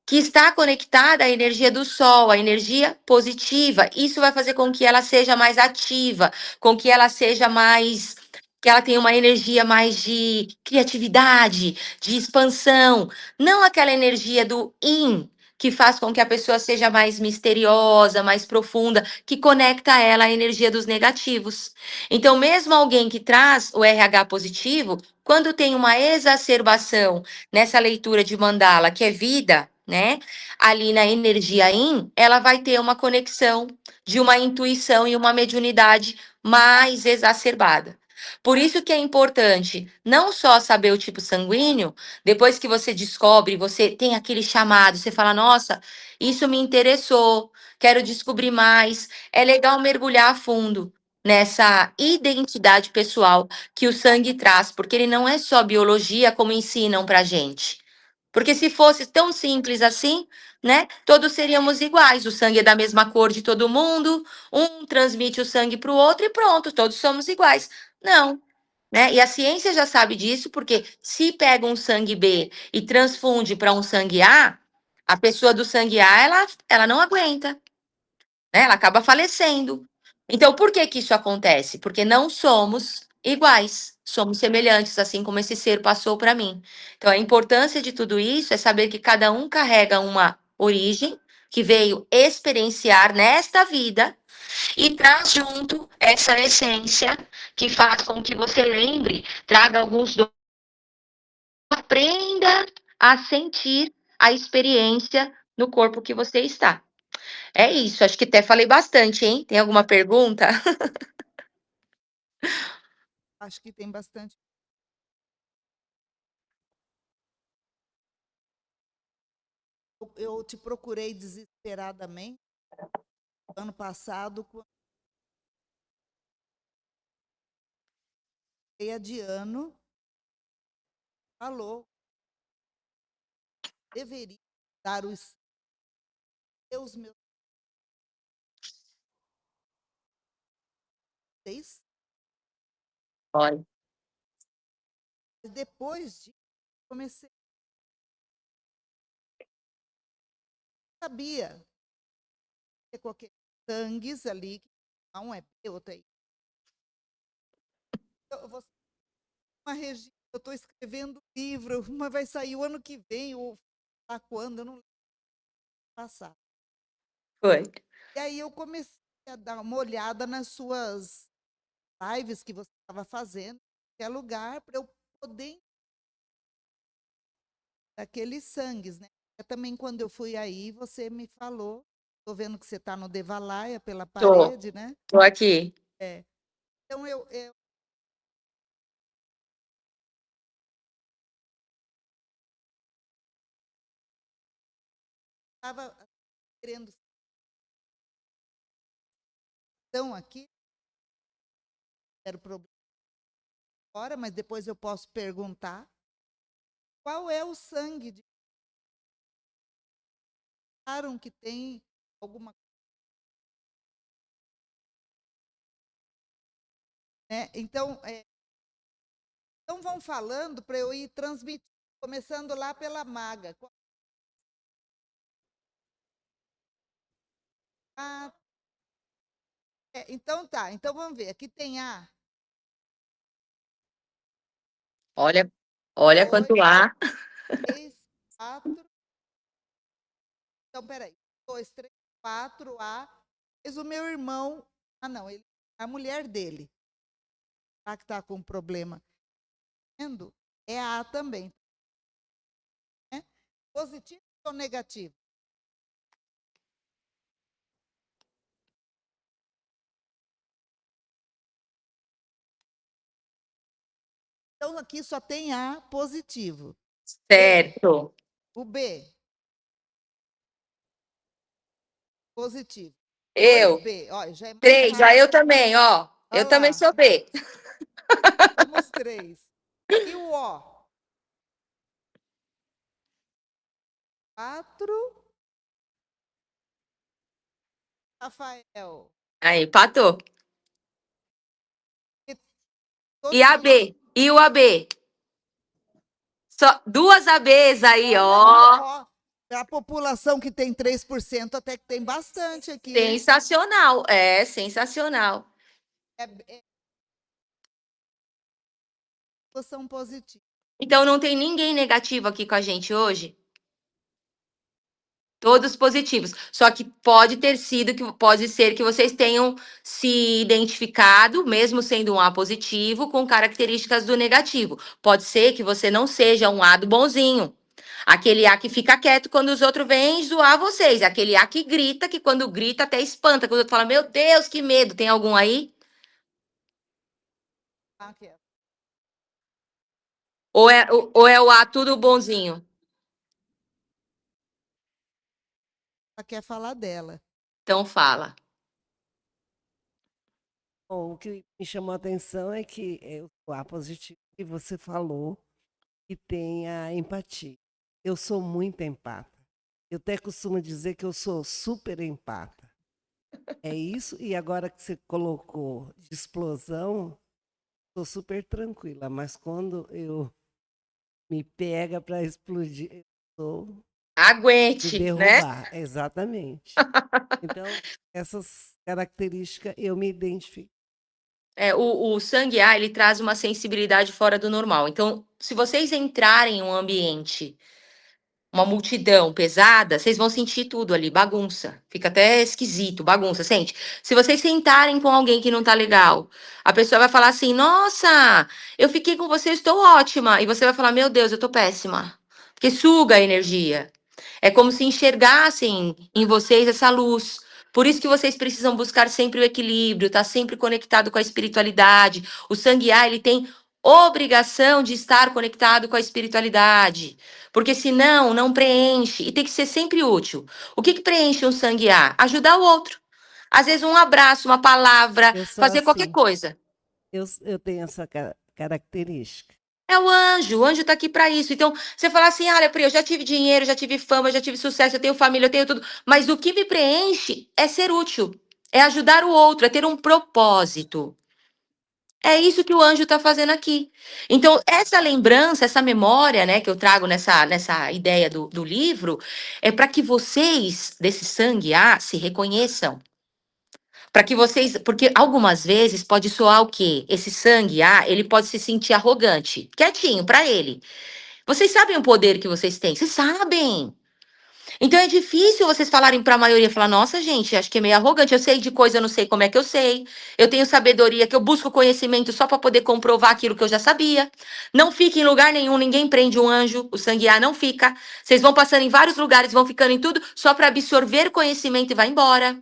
que está conectada à energia do sol, à energia positiva. Isso vai fazer com que ela seja mais ativa, com que ela seja mais. Que ela tenha uma energia mais de criatividade, de expansão. Não aquela energia do yin, que faz com que a pessoa seja mais misteriosa, mais profunda, que conecta ela à energia dos negativos. Então, mesmo alguém que traz o RH positivo, quando tem uma exacerbação nessa leitura de mandala, que é vida, né? Ali na energia Yin, ela vai ter uma conexão de uma intuição e uma mediunidade mais exacerbada. Por isso que é importante não só saber o tipo sanguíneo, depois que você descobre, você tem aquele chamado, você fala: "Nossa, isso me interessou, quero descobrir mais". É legal mergulhar a fundo nessa identidade pessoal que o sangue traz, porque ele não é só biologia como ensinam pra gente. Porque se fosse tão simples assim, né, todos seríamos iguais. O sangue é da mesma cor de todo mundo, um transmite o sangue para o outro e pronto, todos somos iguais. Não, né? E a ciência já sabe disso, porque se pega um sangue B e transfunde para um sangue A, a pessoa do sangue A, ela não aguenta, né? Ela acaba falecendo. Então, por que que isso acontece? Porque não somos iguais, somos semelhantes, assim como esse ser passou para mim. Então, a importância de tudo isso é saber que cada um carrega uma origem que veio experienciar nesta vida e traz junto essa essência que faz com que você lembre, traga alguns dons, aprenda a sentir a experiência no corpo que você está. É isso, acho que até falei bastante, hein? Tem alguma pergunta? Acho que tem bastante. Eu te procurei desesperadamente ano passado, quando meia de ano, falou, deveria dar os meus seis. Olha, Depois de comecei, sabia que qualquer sangues ali, que um é B, outro é I. Eu vou uma região, eu estou escrevendo livro, mas vai sair o ano que vem, ou lá quando, eu não lembro passar. foi. E aí eu comecei a dar uma olhada nas suas lives que você estava fazendo, que é lugar para eu poder daqueles sangues, né? Também quando eu fui aí, você me falou, estou vendo que você está no Devalaia pela Tô, parede, né? tô aqui. É. Então eu estava querendo então aqui, era o problema agora, mas depois eu posso perguntar qual é o sangue de que tem alguma, né? Então, então vão falando para eu ir transmitindo. Começando lá pela maga. Ah, então tá, então vamos ver. Aqui tem A, Olha, olha 2, quanto há. 3, 4. Então, peraí. 2, 3, 4, A. Mas o meu irmão. Ah, não, ele, a mulher dele. Tá que está com um problema. Tá vendo? É A também. Né? Positivo ou negativo? Então, aqui só tem A positivo. B, Certo. o B, positivo. Eu. 2B, ó, já é mais 3, já rápido. eu também, ó. Olha Eu também lá, sou B. somos 3. E o O? 4. Rafael. Aí, empatou. E E todo a mundo. B? E o AB? Só duas ABs aí, Olha aí, ó. ó. A população que tem 3%, até que tem bastante aqui, hein? Sensacional. É, sensacional. É, população positiva. Então não tem ninguém negativo aqui com a gente hoje? Todos positivos. Só que pode ter sido que pode ser que vocês tenham se identificado, mesmo sendo um A positivo, com características do negativo. Pode ser que você não seja um A do bonzinho. Aquele A que fica quieto quando os outros vêm zoar vocês. Aquele A que grita, que quando grita até espanta. Quando os outros falam, meu Deus, que medo. Tem algum aí? Aqui, ó. Ou é o A tudo bonzinho? Ela quer falar dela. Então fala. Bom, o que me chamou a atenção é que o A positivo que você falou que tem a empatia. Eu sou muito empata. Eu até costumo dizer que eu sou super empata. É isso, e agora que você colocou de explosão, sou super tranquila, mas quando eu me pega para explodir, eu sou me Aguente, né? derrubar. Exatamente. Então, essas características eu me identifico. É, o sangue A, ele traz uma sensibilidade fora do normal. Então, se vocês entrarem em um ambiente, uma multidão pesada, vocês vão sentir tudo ali, bagunça. Fica até esquisito, bagunça, sente? Se vocês sentarem com alguém que não tá legal, a pessoa vai falar assim: Nossa, eu fiquei com você, estou ótima. E você vai falar: Meu Deus, eu tô péssima. Porque suga a energia. É como se enxergassem em vocês essa luz. Por isso que vocês precisam buscar sempre o equilíbrio, estar sempre conectado com a espiritualidade. O sangue A, ele tem obrigação de estar conectado com a espiritualidade. Porque senão, não preenche. E tem que ser sempre útil. O que preenche um sangue A? Ajudar o outro. Às vezes, um abraço, uma palavra, Eu sou fazer qualquer assim. coisa. Eu tenho essa característica. É o anjo tá aqui para isso. Então, você fala assim: olha, Pri, eu já tive dinheiro, já tive fama, já tive sucesso, eu tenho família, eu tenho tudo. Mas o que me preenche é ser útil, é ajudar o outro, é ter um propósito. É isso que o anjo está fazendo aqui. Então, essa lembrança, essa memória, né, que eu trago nessa ideia do livro, é para que vocês, desse sangue A, se reconheçam. Para que vocês. Porque algumas vezes pode soar o quê? Esse sangue A, ele pode se sentir arrogante, quietinho, para ele. Vocês sabem o poder que vocês têm? Vocês sabem. Então é difícil vocês falarem para a maioria, falar, nossa, gente, acho que é meio arrogante, eu sei de coisa, eu não sei como é que eu sei. Eu tenho sabedoria, que eu busco conhecimento só para poder comprovar aquilo que eu já sabia. Não fica em lugar nenhum, ninguém prende um anjo, o sangue A não fica. Vocês vão passando em vários lugares, vão ficando em tudo, só para absorver conhecimento e vai embora.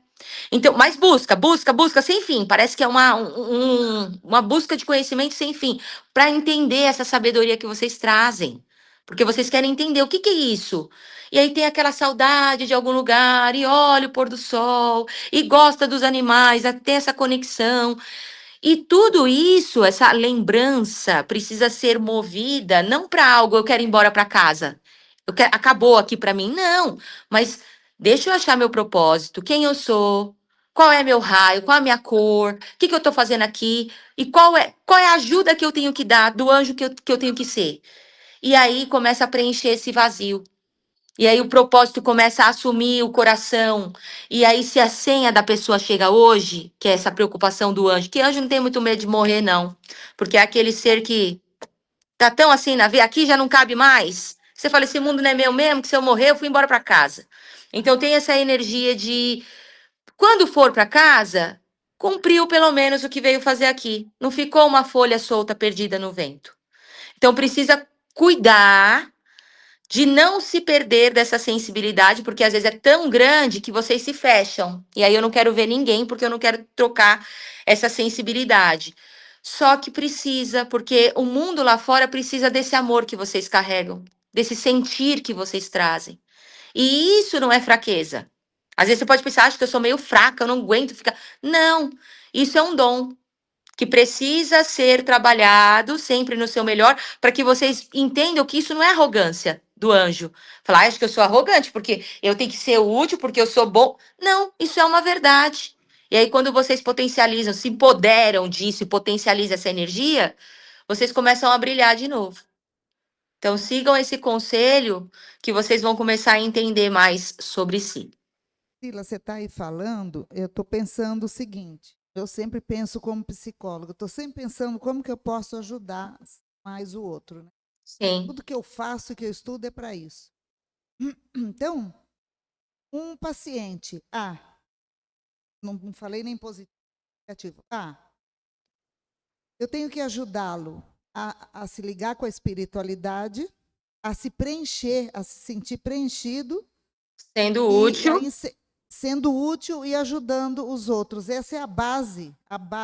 Então, mas busca, busca, busca sem fim. Parece que é uma busca de conhecimento sem fim, para entender essa sabedoria que vocês trazem. Porque vocês querem entender o que é isso. E aí tem aquela saudade de algum lugar, e olha o pôr do sol, e gosta dos animais, tem essa conexão. E tudo isso, essa lembrança, precisa ser movida não para algo, eu quero ir embora para casa. Acabou aqui para mim. Não, mas deixa eu achar meu propósito, quem eu sou, qual é meu raio, qual é a minha cor, o que eu estou fazendo aqui, e qual é a ajuda que eu tenho que dar, do anjo que eu tenho que ser. e aí começa a preencher esse vazio. E aí o propósito começa a assumir o coração. E aí, se a senha da pessoa chega hoje, que é essa preocupação do anjo, que anjo não tem muito medo de morrer, não. Porque é aquele ser que tá tão assim na vida, aqui já não cabe mais. Você fala, esse mundo não é meu mesmo, que se eu morrer, eu fui embora para casa. Então tem essa energia de, quando for para casa, cumpriu pelo menos o que veio fazer aqui. Não ficou uma folha solta perdida no vento. Então precisa cuidar de não se perder dessa sensibilidade, porque às vezes é tão grande que vocês se fecham. E aí eu não quero ver ninguém, porque eu não quero trocar essa sensibilidade. Só que precisa, porque o mundo lá fora precisa desse amor que vocês carregam, desse sentir que vocês trazem. E isso não é fraqueza. Às vezes você pode pensar, acho que eu sou meio fraca, eu não aguento ficar. Não, isso é um dom que precisa ser trabalhado sempre no seu melhor, para que vocês entendam que isso não é arrogância do anjo. Falar, acho que eu sou arrogante, porque eu tenho que ser útil, porque eu sou bom. Não, isso é uma verdade. E aí, quando vocês potencializam, se empoderam disso e potencializam essa energia, vocês começam a brilhar de novo. Então, sigam esse conselho que vocês vão começar a entender mais sobre si. Priscila, você está aí falando, eu estou pensando o seguinte, eu sempre penso como psicóloga, estou sempre pensando como que eu posso ajudar mais o outro, né? Sim, Tudo que eu faço, que eu estudo é para isso. Então, um paciente, não falei nem positivo, negativo, eu tenho que ajudá-lo a se ligar com a espiritualidade, a se preencher, a se sentir preenchido, sendo e útil. aí sendo útil e ajudando os outros. Essa é a base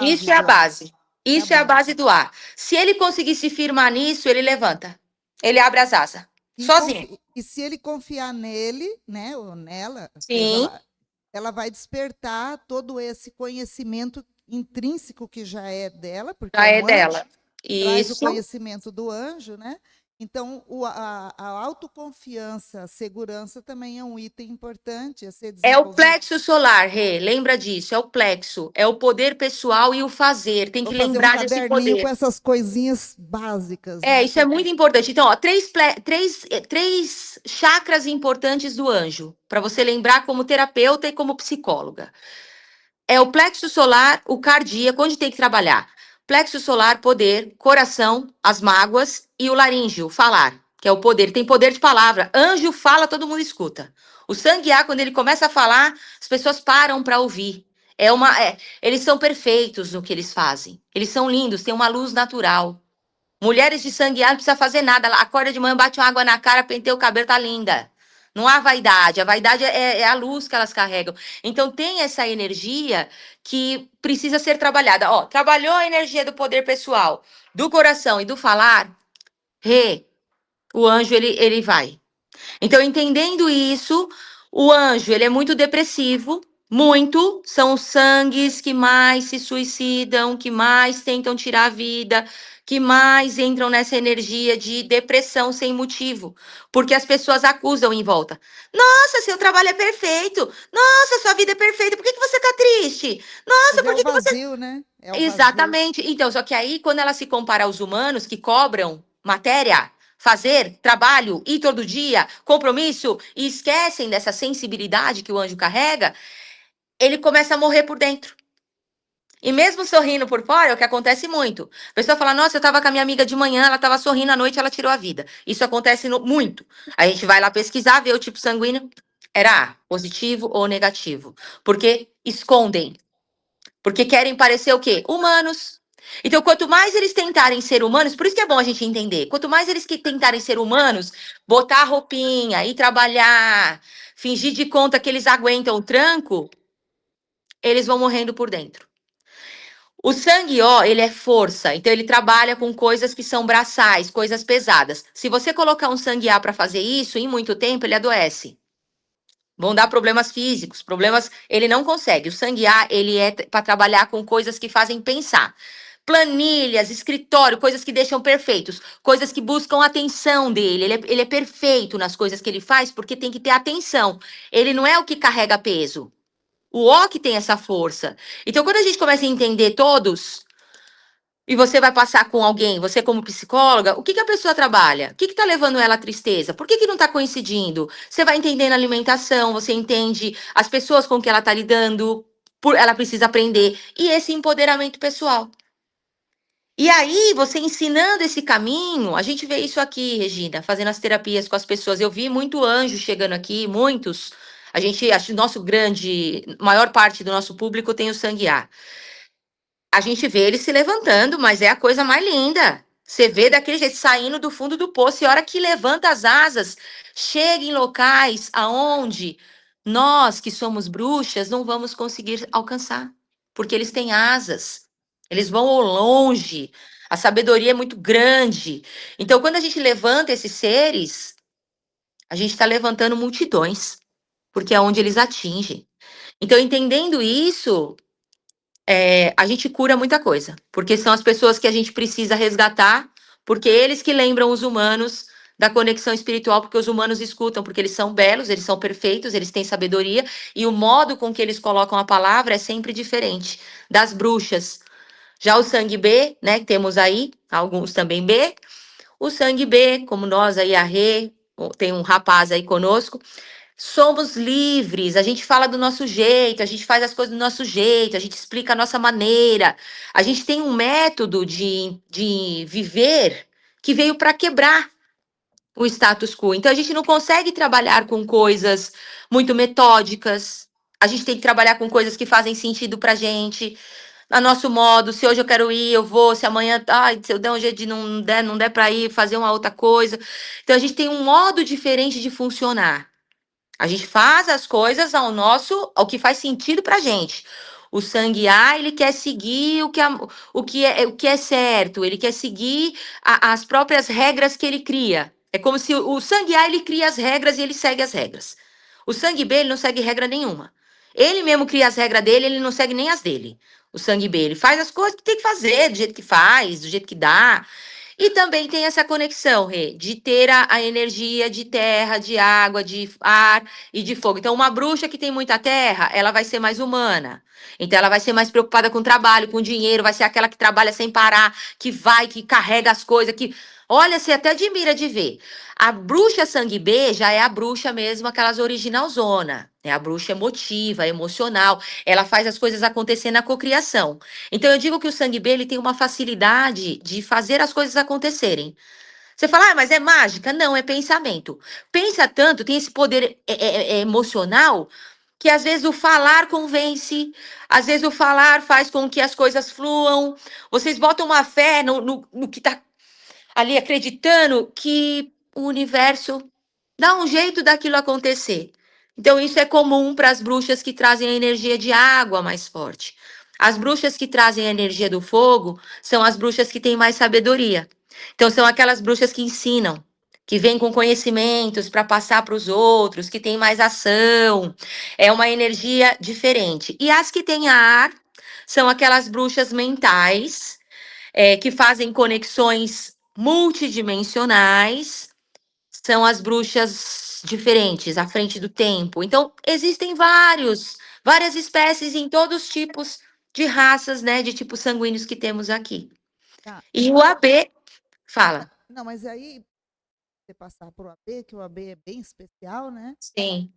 Isso é a do ar. base. Isso é a base do ar. Se ele conseguir se firmar nisso, ele levanta. Ele abre as asas. Sozinho. E se ele confiar nele, né, ou nela, seja Sim, lá, ela vai despertar todo esse conhecimento intrínseco que já é dela, porque já é é um anjo, dela. traz o Isso. conhecimento do anjo, né? Então, a autoconfiança, a segurança também é um item importante a ser É o desenvolvido. plexo solar, Rê. Lembra disso. É o plexo. É o poder pessoal e o fazer. Tem Vou que fazer um lembrar desse caderninho com poder. essas coisinhas básicas, É, né? isso é muito importante. Então, ó, três chakras importantes do anjo, para você lembrar como terapeuta e como psicóloga. É o plexo solar, o cardíaco, onde tem que trabalhar. Plexo solar, poder, coração, as mágoas e o laríngeo, falar, que é o poder. Tem poder de palavra. Anjo fala, todo mundo escuta. O sangue A, quando ele começa a falar, as pessoas param para ouvir. Eles são perfeitos no que eles fazem. Eles são lindos, têm uma luz natural. Mulheres de sangue A não precisa fazer nada. Ela acorda de manhã, bate uma água na cara, penteia o cabelo, tá linda. Não há vaidade. A vaidade é a luz que elas carregam. Então tem essa energia que precisa ser trabalhada. Ó, trabalhou a energia do poder pessoal, do coração e do falar, o anjo ele vai. Então, entendendo isso, o anjo, ele é muito depressivo, muito, são os sangues que mais se suicidam, que mais tentam tirar a vida, que mais entram nessa energia de depressão sem motivo, porque as pessoas acusam em volta. Nossa, seu trabalho é perfeito. Nossa, sua vida é perfeita. Por que que você tá triste? Mas Nossa, é por o que que você... vazio, né? É o vazio. Exatamente. Então, só que aí, quando ela se compara aos humanos que cobram matéria, fazer, trabalho, ir todo dia, compromisso, e esquecem dessa sensibilidade que o anjo carrega, ele começa a morrer por dentro. E mesmo sorrindo por fora, é o que acontece muito. A pessoa fala, nossa, eu tava com a minha amiga de manhã, ela tava sorrindo, à noite ela tirou a vida. Isso acontece muito. A gente vai lá pesquisar, ver o tipo sanguíneo, era A, positivo ou negativo. Porque escondem. Porque querem parecer o quê? Humanos. Então, quanto mais eles tentarem ser humanos, por isso que é bom a gente entender, quanto mais eles que tentarem ser humanos, botar a roupinha, ir trabalhar, fingir de conta que eles aguentam o tranco, eles vão morrendo por dentro. O sangue, ó, ele é força, então ele trabalha com coisas que são braçais, coisas pesadas. Se você colocar um sangue A para fazer isso, em muito tempo ele adoece. Vão dar problemas físicos, problemas. Ele não consegue. O sangue A, ele é para trabalhar com coisas que fazem pensar. Planilhas, escritório, coisas que deixam perfeitos, coisas que buscam a atenção dele. Ele é perfeito nas coisas que ele faz porque tem que ter atenção. Ele não é o que carrega peso. O O que tem essa força. Então, quando a gente começa a entender todos e você vai passar com alguém, você como psicóloga, o que que a pessoa trabalha? O que que tá levando ela à tristeza? Por que que não tá coincidindo? Você vai entendendo a alimentação, você entende as pessoas com que ela tá lidando, ela precisa aprender. E esse empoderamento pessoal. E aí, você ensinando esse caminho, a gente vê isso aqui, Regina, fazendo as terapias com as pessoas. Eu vi muito anjo chegando aqui, muitos. A gente, acho que maior parte do nosso público tem o sangue A. A gente vê ele se levantando, mas é a coisa mais linda. Você vê daquele jeito, saindo do fundo do poço, e a hora que levanta as asas, chega em locais aonde nós, que somos bruxas, não vamos conseguir alcançar, porque eles têm asas, eles vão ao longe, a sabedoria é muito grande. Então, quando a gente levanta esses seres, a gente está levantando multidões, porque é onde eles atingem. Então, entendendo isso, a gente cura muita coisa, porque são as pessoas que a gente precisa resgatar, porque eles que lembram os humanos da conexão espiritual, porque os humanos escutam, porque eles são belos, eles são perfeitos, eles têm sabedoria, e o modo com que eles colocam a palavra é sempre diferente das bruxas. Já o sangue B, né, que temos aí, alguns também B, o sangue B, como nós aí, a Rê, tem um rapaz aí conosco, somos livres, a gente fala do nosso jeito, a gente faz as coisas do nosso jeito, a gente explica a nossa maneira. A gente tem um método de viver que veio para quebrar o status quo. Então, a gente não consegue trabalhar com coisas muito metódicas. A gente tem que trabalhar com coisas que fazem sentido para gente, a nosso modo. Se hoje eu quero ir, eu vou. Se amanhã, ai, se eu der um jeito de não der para ir, fazer uma outra coisa. Então, a gente tem um modo diferente de funcionar. A gente faz as coisas ao que faz sentido pra gente. O sangue A, ele quer seguir o que é certo, ele quer seguir as próprias regras que ele cria. É como se o sangue A, ele cria as regras e ele segue as regras. O sangue B, ele não segue regra nenhuma. Ele mesmo cria as regras dele, ele não segue nem as dele. O sangue B, ele faz as coisas que tem que fazer, do jeito que faz, do jeito que dá. E também tem essa conexão, Rê, de ter a energia de terra, de água, de ar e de fogo. Então, uma bruxa que tem muita terra, ela vai ser mais humana. Então, ela vai ser mais preocupada com o trabalho, com o dinheiro, vai ser aquela que trabalha sem parar, que vai, que carrega as coisas, que. Olha, você até admira de ver. A bruxa sangue B já é a bruxa mesmo, aquelas originalzona. É a bruxa emotiva, emocional. Ela faz as coisas acontecer na cocriação. Então, eu digo que o sangue B ele tem uma facilidade de fazer as coisas acontecerem. Você fala, ah, mas é mágica? Não, é pensamento. Pensa tanto, tem esse poder emocional, que às vezes o falar convence, às vezes o falar faz com que as coisas fluam. Vocês botam uma fé no que está ali acreditando que o universo dá um jeito daquilo acontecer. Então, isso é comum para as bruxas que trazem a energia de água mais forte. As bruxas que trazem a energia do fogo são as bruxas que têm mais sabedoria. Então, são aquelas bruxas que ensinam, que vêm com conhecimentos para passar para os outros, que têm mais ação. É uma energia diferente. E as que têm ar são aquelas bruxas mentais, que fazem conexões multidimensionais, são as bruxas diferentes, à frente do tempo. Então, existem várias espécies em todos os tipos de raças, né, de tipos sanguíneos que temos aqui. Tá. E o AB, fala. Não, mas aí você passar para o AB, que o AB é bem especial, né? Sim,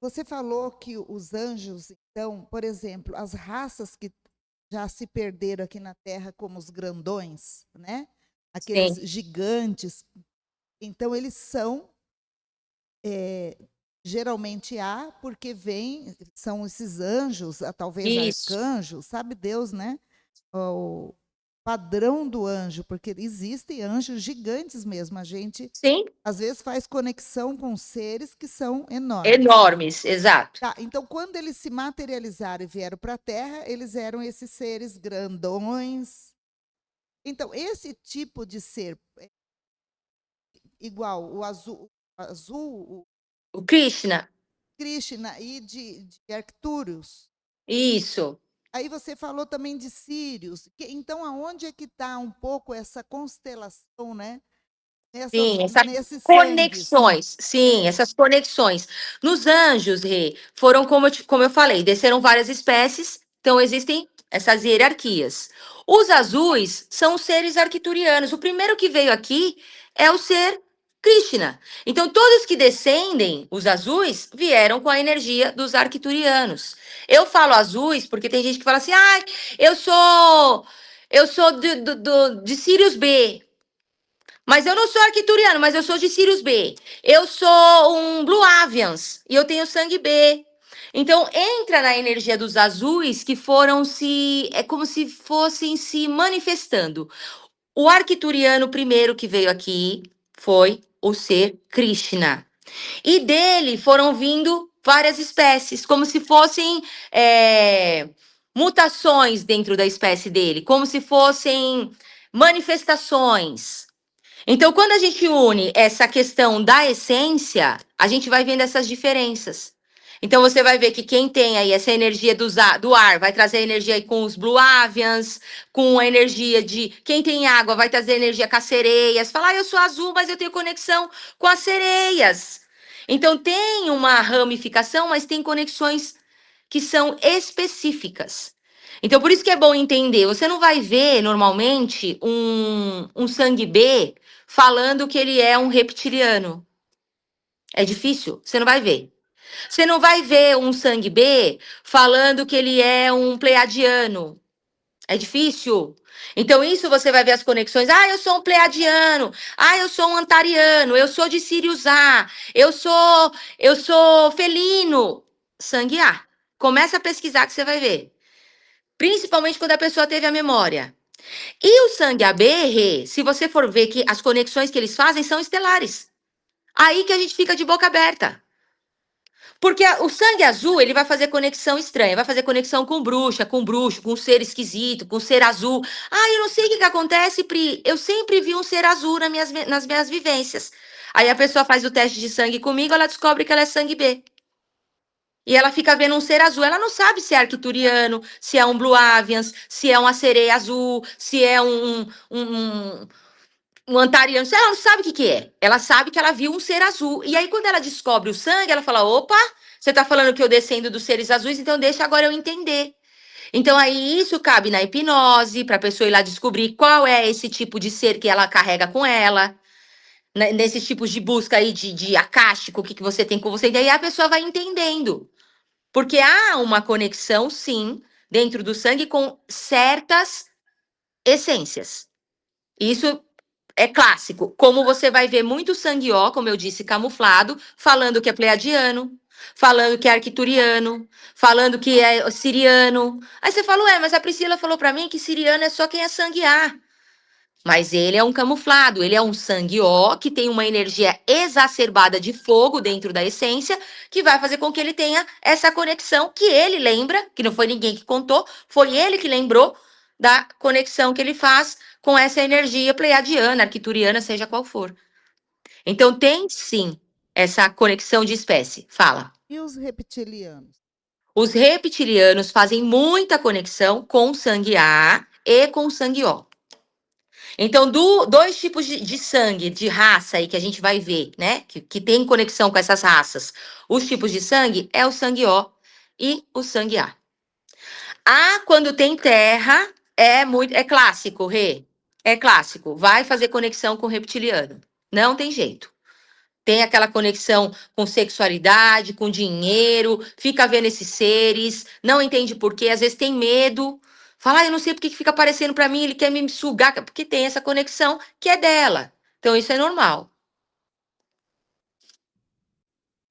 Você falou que os anjos, então, por exemplo, as raças que já se perderam aqui na Terra, como os grandões, né? Aqueles sim, gigantes. Então, eles são geralmente há, porque são esses anjos, talvez isso. arcanjos, sabe Deus, né? O padrão do anjo, porque existem anjos gigantes mesmo. A gente, Sim, às vezes, faz conexão com seres que são enormes. enormes, exato. Tá, então, quando eles se materializaram e vieram para a Terra, eles eram esses seres grandões. Então, esse tipo de ser, igual o O Krishna, Krishna e de Arcturus. isso. Aí você falou também de Sírios. Então, aonde é que está um pouco essa constelação, né? Sim, essas Nesses sangues. conexões, sim, essas conexões. Nos anjos, Rê, foram como eu falei, desceram várias espécies, então existem essas hierarquias. Os azuis são os seres arcturianos. O primeiro que veio aqui é o ser Krishna. Então, todos que descendem, os azuis, vieram com a energia dos arcturianos. Eu falo azuis porque tem gente que fala assim, ah, eu sou de Sirius B. Mas eu não sou arcturiano, mas eu sou de Sirius B. Eu sou um Blue Avians e eu tenho sangue B. Então entra na energia dos azuis que foram é como se fossem se manifestando. O arcturiano primeiro que veio aqui foi o ser Krishna. E dele foram vindo várias espécies, como se fossem mutações dentro da espécie dele, como se fossem manifestações. Então, quando a gente une essa questão da essência, a gente vai vendo essas diferenças. Então, você vai ver que quem tem aí essa energia do ar vai trazer energia aí com os Blue Avians, com a energia de. Quem tem água vai trazer energia com as sereias. Falar, ah, eu sou azul, mas eu tenho conexão com as sereias. Então, tem uma ramificação, mas tem conexões que são específicas. Então, por isso que é bom entender. Você não vai ver, normalmente, um sangue B falando que ele é um reptiliano. É difícil, você não vai ver. Você não vai ver um sangue B falando que ele é um pleiadiano. É difícil. Então, isso você vai ver as conexões. Ah, eu sou um pleiadiano. Ah, eu sou um antariano. Eu sou de Sirius A. Eu sou felino. Sangue A. Começa a pesquisar que você vai ver. Principalmente quando a pessoa teve a memória. E o sangue AB, se você for ver que as conexões que eles fazem são estelares. Aí que a gente fica de boca aberta. Porque o sangue azul, ele vai fazer conexão estranha, vai fazer conexão com bruxa, com bruxo, com ser esquisito, com ser azul. Ah, eu não sei o que acontece, Pri. Eu sempre vi um ser azul nas minhas vivências. Aí a pessoa faz o teste de sangue comigo, ela descobre que ela é sangue B. E ela fica vendo um ser azul. Ela não sabe se é arcturiano, se é um Blue Avians, se é uma sereia azul, se é um antariano. Ela não sabe o que é. Ela sabe que ela viu um ser azul. E aí, quando ela descobre o sangue, ela fala: opa, você tá falando que eu descendo dos seres azuis, então deixa agora eu entender. Então, aí isso cabe na hipnose, para a pessoa ir lá descobrir qual é esse tipo de ser que ela carrega com ela. Nesses tipos de busca aí de acástico, o que você tem com você. E daí a pessoa vai entendendo. Porque há uma conexão, sim, dentro do sangue com certas essências. Isso é clássico. Como você vai ver muito sangue ó, como eu disse, camuflado, falando que é pleiadiano, falando que é arcturiano, falando que é siriano. Aí você fala, ué, mas a Priscila falou pra mim que siriano é só quem é sangue A. Mas ele é um camuflado, ele é um sangue ó, que tem uma energia exacerbada de fogo dentro da essência, que vai fazer com que ele tenha essa conexão que ele lembra, que não foi ninguém que contou, foi ele que lembrou da conexão que ele faz com essa energia pleiadiana, arcturiana, seja qual for. Então tem sim essa conexão de espécie. Fala. E os reptilianos? Os reptilianos fazem muita conexão com sangue A e com sangue O. Então, dois tipos de sangue, de raça aí que a gente vai ver, né? Que tem conexão com essas raças. Os tipos de sangue é o sangue O e o sangue A. A, quando tem terra, é clássico, Rê. É clássico. Vai fazer conexão com o reptiliano. Não tem jeito. Tem aquela conexão com sexualidade, com dinheiro, fica vendo esses seres, não entende por quê, às vezes tem medo. Fala, eu não sei por que fica aparecendo para mim, ele quer me sugar, porque tem essa conexão que é dela. Então isso é normal.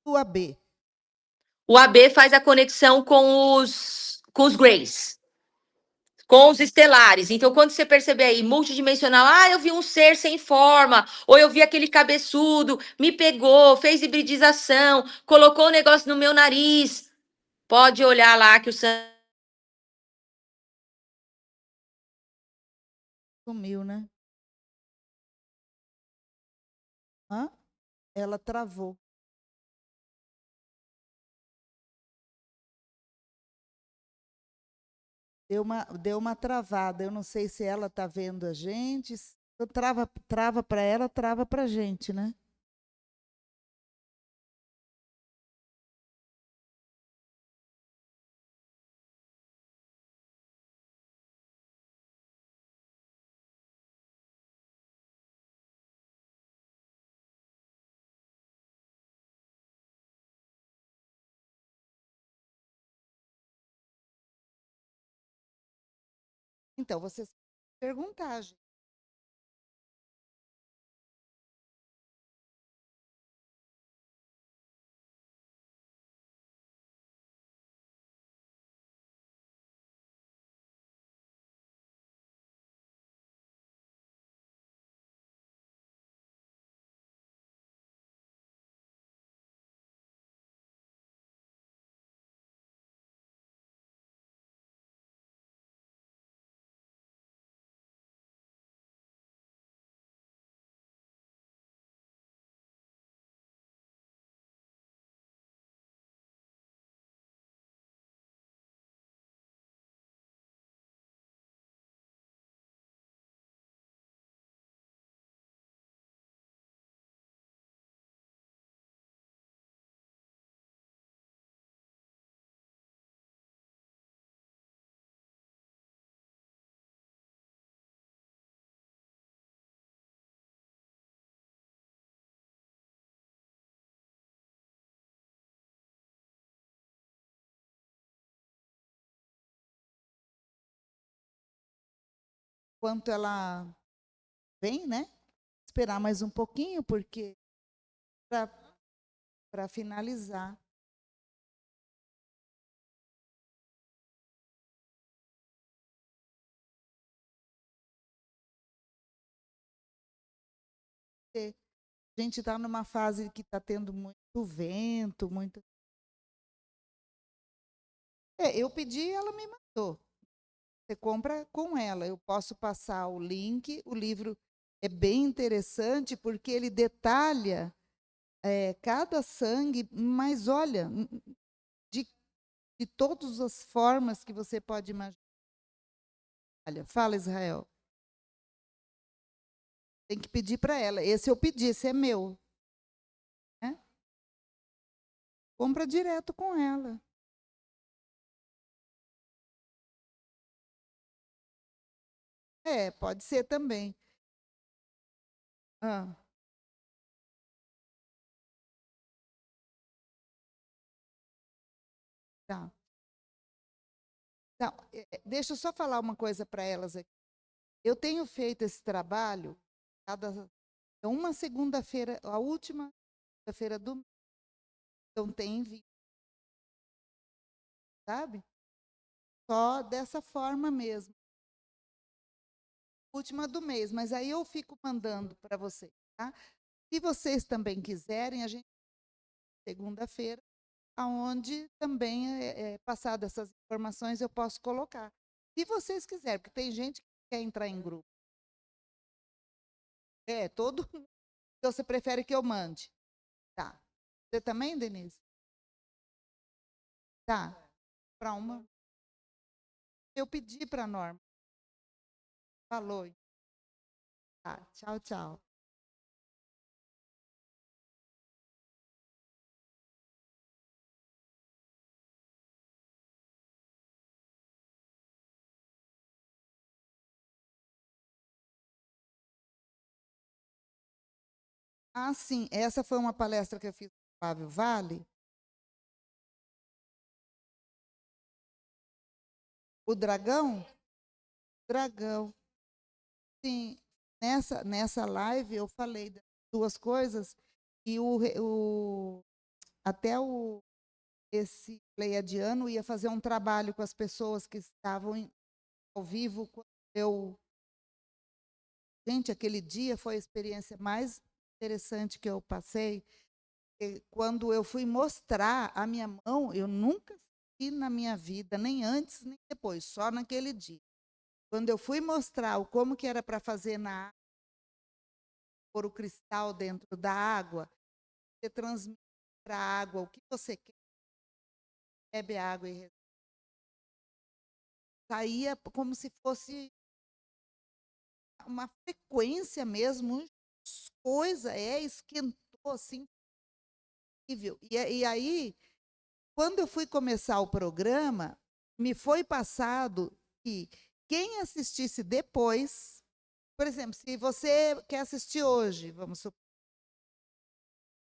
O AB? O AB faz a conexão com os Greys, com os estelares. Então, quando você perceber aí, multidimensional, eu vi um ser sem forma, ou eu vi aquele cabeçudo, me pegou, fez hibridização, colocou o negócio no meu nariz. Pode olhar lá que o sangue. Sumiu, né? Hã? Ela travou. Deu uma travada. Eu não sei se ela está vendo a gente. Então, trava para ela, trava para a gente, né? Então, vocês perguntar, gente. Enquanto ela vem, né? Esperar mais um pouquinho, porque para finalizar. A gente está numa fase que está tendo muito vento, muito. Eu pedi, ela me mandou. Você compra com ela. Eu posso passar o link. O livro é bem interessante porque ele detalha cada sangue, mas olha, de, de todas as formas que você pode imaginar. Olha, fala, Israel. Tem que pedir para ela. Esse eu pedi, esse é meu. Né? Compra direto com ela. Pode ser também. Ah, tá. Então, deixa eu só falar uma coisa para elas aqui. Eu tenho feito esse trabalho uma segunda-feira, a última segunda-feira do mês. Então tem envio, sabe? Só dessa forma mesmo. Última do mês, mas aí eu fico mandando para vocês, tá? Se vocês também quiserem, a gente segunda-feira, aonde também passado essas informações eu posso colocar. Se vocês quiserem, porque tem gente que quer entrar em grupo. Todo mundo. Então você prefere que eu mande? Tá. Você também, Denise? Tá. Para uma. Eu pedi para a Norma. Falou. Tá. Tchau, tchau. Ah, sim. Essa foi uma palestra que eu fiz com o Flávio Vale. O dragão? Dragão. Sim. Nessa live eu falei das duas coisas e até esse pleiadiano ia fazer um trabalho com as pessoas que estavam ao vivo. Gente, aquele dia foi a experiência mais interessante que eu passei. Quando eu fui mostrar a minha mão, eu nunca vi na minha vida, nem antes nem depois, só naquele dia. Quando eu fui mostrar como que era para fazer na água, pôr o cristal dentro da água, você transmite para a água o que você quer, bebe a água e saía como se fosse uma frequência mesmo, coisa, esquentou assim, incrível. E aí, quando eu fui começar o programa, me foi passado que quem assistisse depois, por exemplo, se você quer assistir hoje, vamos supor,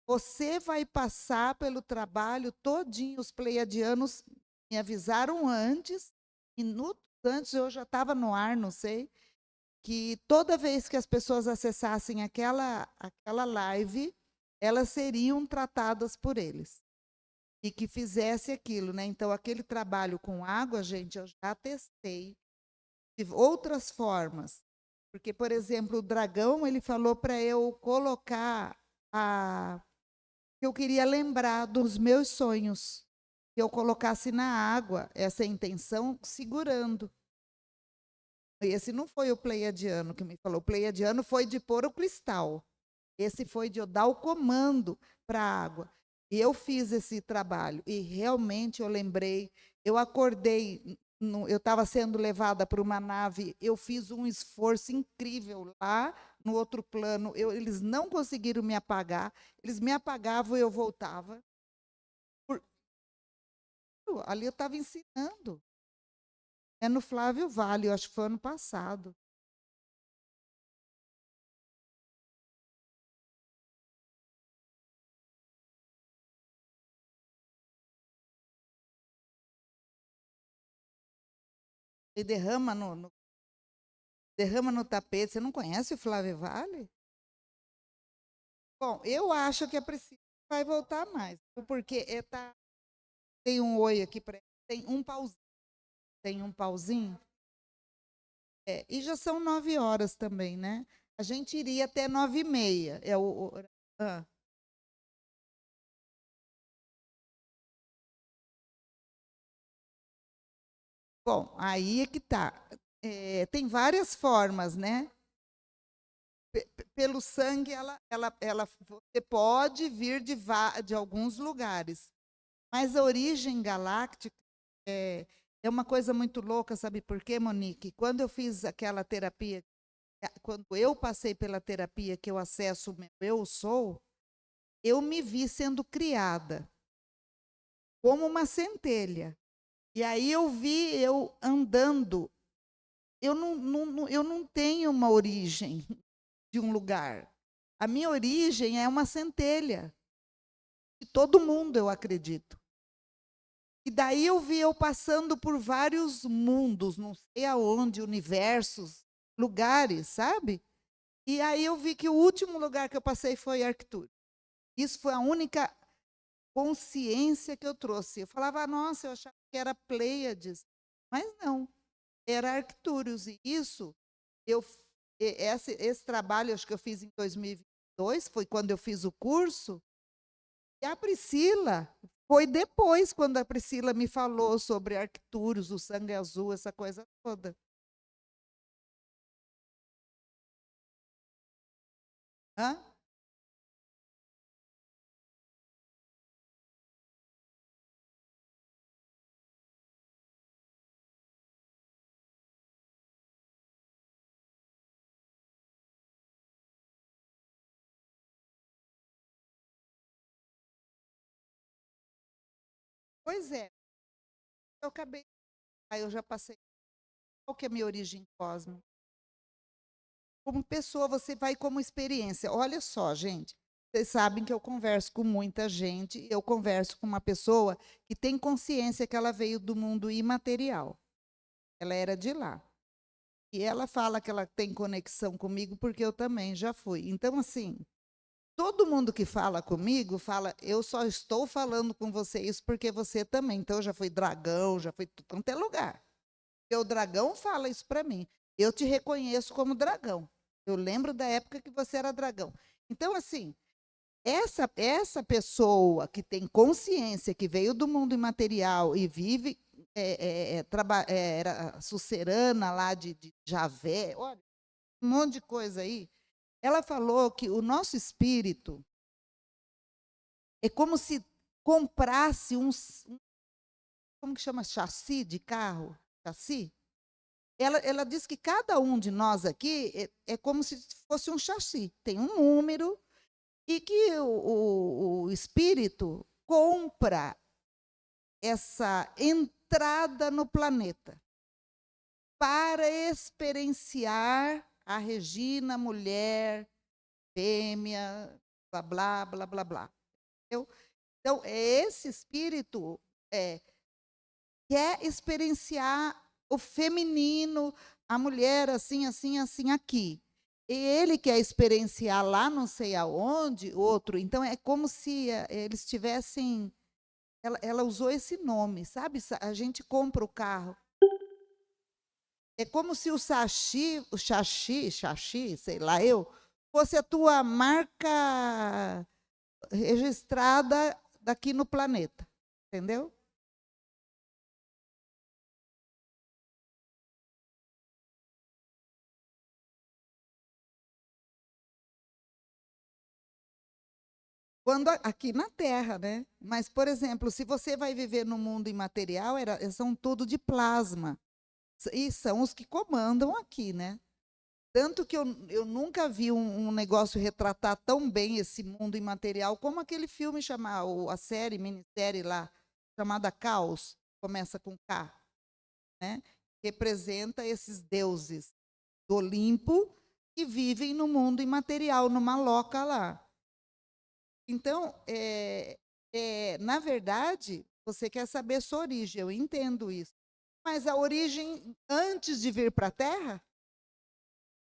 você vai passar pelo trabalho todinho. Os pleiadianos me avisaram antes, minutos antes, eu já estava no ar, não sei, que toda vez que as pessoas acessassem aquela live, elas seriam tratadas por eles. E que fizesse aquilo, né? Então, aquele trabalho com água, gente, eu já testei de outras formas. Porque, por exemplo, o dragão, ele falou para eu colocar que eu queria lembrar dos meus sonhos. Que eu colocasse na água essa intenção segurando. Esse não foi o pleiadiano que me falou. O pleiadiano foi de pôr o cristal. Esse foi de eu dar o comando para a água. E eu fiz esse trabalho. E realmente eu lembrei. Eu acordei, eu estava sendo levada para uma nave. Eu fiz um esforço incrível lá no outro plano. Eles não conseguiram me apagar. Eles me apagavam e eu voltava. Ali eu estava ensinando. É no Flávio Vale, eu acho que foi ano passado. E derrama no tapete. Você não conhece o Flávio Vale? Bom, eu acho que a Priscila vai voltar mais, porque tem um oi aqui para tem um pauzinho, e já são 9 horas também, né? A gente iria até 9h30. Ah. Bom, aí é que tá. Tem várias formas, né? Pelo sangue, você pode vir de alguns lugares, mas a origem galáctica é uma coisa muito louca, sabe por quê, Monique? Quando eu fiz aquela terapia, quando eu passei pela terapia que eu acesso o meu eu sou, eu me vi sendo criada como uma centelha. E aí eu vi eu andando. Eu não tenho uma origem de um lugar. A minha origem é uma centelha. De todo mundo, eu acredito. E daí eu vi eu passando por vários mundos, não sei aonde, universos, lugares, sabe? E aí eu vi que o último lugar que eu passei foi Arcturus. Isso foi a única consciência que eu trouxe. Eu falava, nossa, eu achava que era Pleiades, mas não, era Arcturus. E isso, esse trabalho, acho que eu fiz em 2022, foi quando eu fiz o curso. E a Priscila foi depois, quando a Priscila me falou sobre Arcturus, o sangue azul, essa coisa toda. Hã? Pois é, eu acabei. Aí eu já passei. Qual que é a minha origem cósmica? Como pessoa, você vai como experiência. Olha só, gente. Vocês sabem que eu converso com muita gente. Eu converso com uma pessoa que tem consciência que ela veio do mundo imaterial. Ela era de lá. E ela fala que ela tem conexão comigo porque eu também já fui. Então, assim, todo mundo que fala comigo fala, eu só estou falando com você isso porque você também. Então, eu já fui dragão, já fui tudo quanto é lugar. Porque o dragão fala isso para mim. Eu te reconheço como dragão. Eu lembro da época que você era dragão. Então, assim, essa pessoa que tem consciência, que veio do mundo imaterial e vive, era sucerana lá de Javé, olha, um monte de coisa aí. Ela falou que o nosso espírito é como se comprasse como que chama chassi de carro? Chassi? Ela diz que cada um de nós aqui é como se fosse um chassi, tem um número, e que o espírito compra essa entrada no planeta para experienciar a Regina, mulher, fêmea, blá, blá, blá, blá, blá. Entendeu? Então, esse espírito quer experienciar o feminino, a mulher assim, assim, assim, aqui. E ele quer experienciar lá não sei aonde, outro. Então, é como se eles tivessem... Ela usou esse nome, sabe? A gente compra o carro. É como se o xaxi, sei lá eu, fosse a tua marca registrada daqui no planeta. Entendeu? Quando aqui na Terra, né? Mas, por exemplo, se você vai viver no mundo imaterial, são tudo de plasma. E são os que comandam aqui, né? Tanto que eu nunca vi um negócio retratar tão bem esse mundo imaterial como aquele filme a série, minissérie lá, chamada Caos, começa com K, né? Representa esses deuses do Olimpo que vivem no mundo imaterial, numa loca lá. Então, na verdade, você quer saber a sua origem, eu entendo isso. Mas a origem antes de vir para a Terra?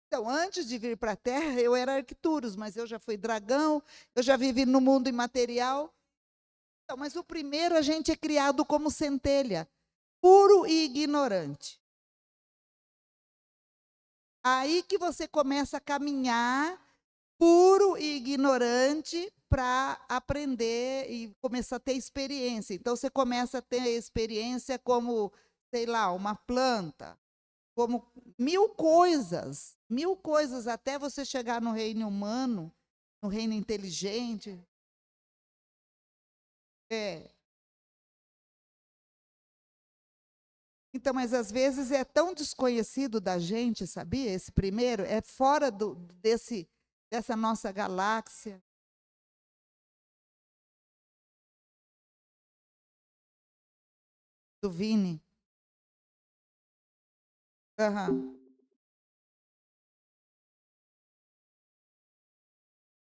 Então, antes de vir para a Terra, eu era Arcturus, mas eu já fui dragão, eu já vivi no mundo imaterial. Então, mas o primeiro a gente é criado como centelha, puro e ignorante. Aí que você começa a caminhar puro e ignorante para aprender e começar a ter experiência. Então, você começa a ter experiência como, sei lá, uma planta, como mil coisas, até você chegar no reino humano, no reino inteligente. É. Então, mas às vezes é tão desconhecido da gente, sabia? Esse primeiro é fora dessa nossa galáxia. Do Vini. Aham.